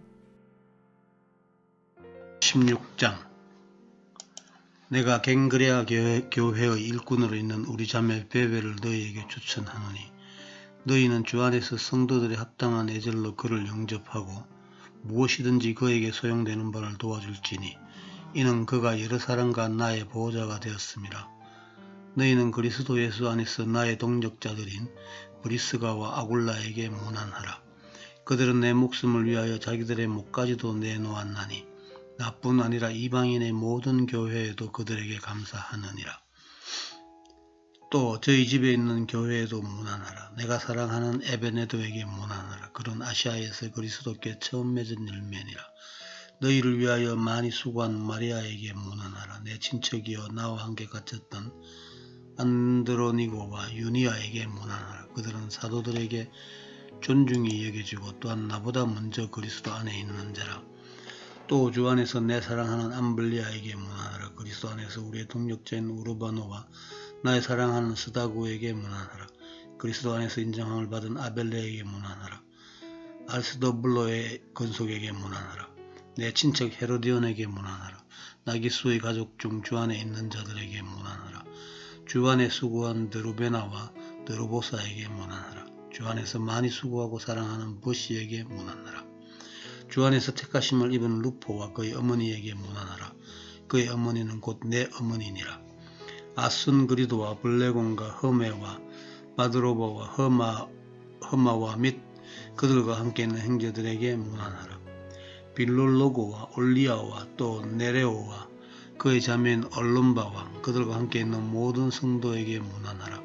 16장. 내가 갱그레아 교회의 일꾼으로 있는 우리 자매 베베를 너희에게 추천하노니 너희는 주 안에서 성도들의 합당한 애절로 그를 영접하고 무엇이든지 그에게 소용되는 바를 도와줄지니 이는 그가 여러 사람과 나의 보호자가 되었음이라. 너희는 그리스도 예수 안에서 나의 동역자들인 브리스가와 아굴라에게 문안하라. 그들은 내 목숨을 위하여 자기들의 목까지도 내놓았나니 나뿐 아니라 이방인의 모든 교회에도 그들에게 감사하느니라. 또 저희 집에 있는 교회에도 문안하라. 내가 사랑하는 에베네도에게 문안하라. 그런 아시아에서 그리스도께 처음 맺은 열매니라. 너희를 위하여 많이 수고한 마리아에게 문안하라. 내 친척이여 나와 함께 갇혔던 안드로니고와 유니아에게 문안하라. 그들은 사도들에게 존중이 여겨지고 또한 나보다 먼저 그리스도 안에 있는 자라. 또 주 안에서 내 사랑하는 암블리아에게 문안하라. 그리스도 안에서 우리의 동역자인 우르바노와 나의 사랑하는 스다고에게 문안하라. 그리스도 안에서 인정함을 받은 아벨레에게 문안하라. 알스더블로의 건속에게 문안하라. 내 친척 헤로디온에게 문안하라. 나기수의 가족 중 주 안에 있는 자들에게 문안하라. 주 안에 수고한 드루베나와 드루보사에게 문안하라. 주 안에서 많이 수고하고 사랑하는 버시에게 문안하라. 주 안에서 택하심을 입은 루포와 그의 어머니에게 문안하라. 그의 어머니는 곧 내 어머니니라. 아순그리도와 블레곤과 허메와 바드로바와 허마와 및 그들과 함께 있는 형제들에게 문안하라. 빌롤로고와 올리아와 또 네레오와 그의 자매인 얼lum바와 그들과 함께 있는 모든 성도에게 문안하라.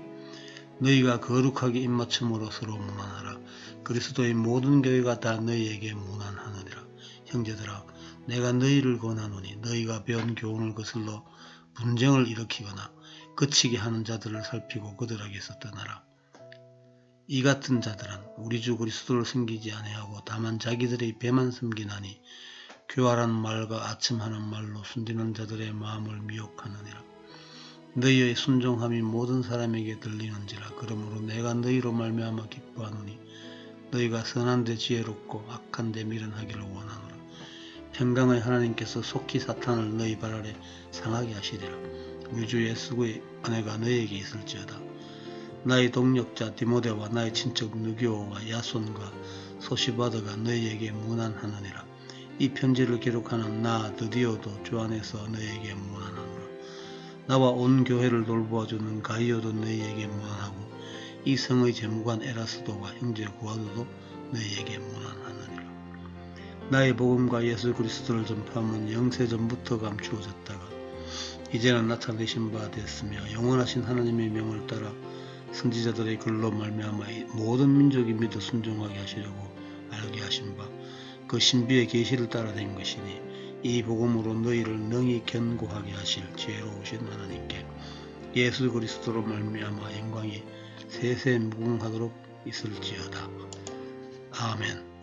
너희가 거룩하게 입맞춤으로 서로 문안하라. 그리스도의 모든 교회가 다 너희에게 문안하느니라. 형제들아, 내가 너희를 권하노니 너희가 배운 교훈을 거슬러 분쟁을 일으키거나 그치게 하는 자들을 살피고 그들에게서 떠나라. 이 같은 자들은 우리 주 그리스도를 섬기지 아니하고 다만 자기들의 배만 섬기나니 교활한 말과 아첨하는 말로 순진한 자들의 마음을 미혹하느니라. 너희의 순종함이 모든 사람에게 들리는지라. 그러므로 내가 너희로 말미암아 기뻐하노니 너희가 선한 데 지혜롭고 악한 데 미련하기를 원하노라. 평강의 하나님께서 속히 사탄을 너희 발 아래 상하게 하시리라. 우리 주 예수의 은혜가 너희에게 있을지어다. 나의 동력자 디모데와 나의 친척 누교와 야손과 소시바드가 너희에게 문안하느니라. 이 편지를 기록하는 나 드디어도 주 안에서 너희에게 문안하노라. 나와 온 교회를 돌보아주는 가이오도 너희에게 문안하고 이 성의 재무관 에라스도와 형제 구하도도 너희에게 문안하느니라. 나의 복음과 예수 그리스도를 전파함은 영세전부터 감추어졌다가 이제는 나타내신 바 됐으며 영원하신 하나님의 명을 따라 선지자들의 글로 말미암아 모든 민족이 믿어 순종하게 하시려고 알게 하신 바 그 신비의 계시를 따라 된 것이니 이 복음으로 너희를 능히 견고하게 하실 지혜로우신 하나님께 예수 그리스도로 말미암아 영광이 세세 무궁하도록 있을지어다. 아멘.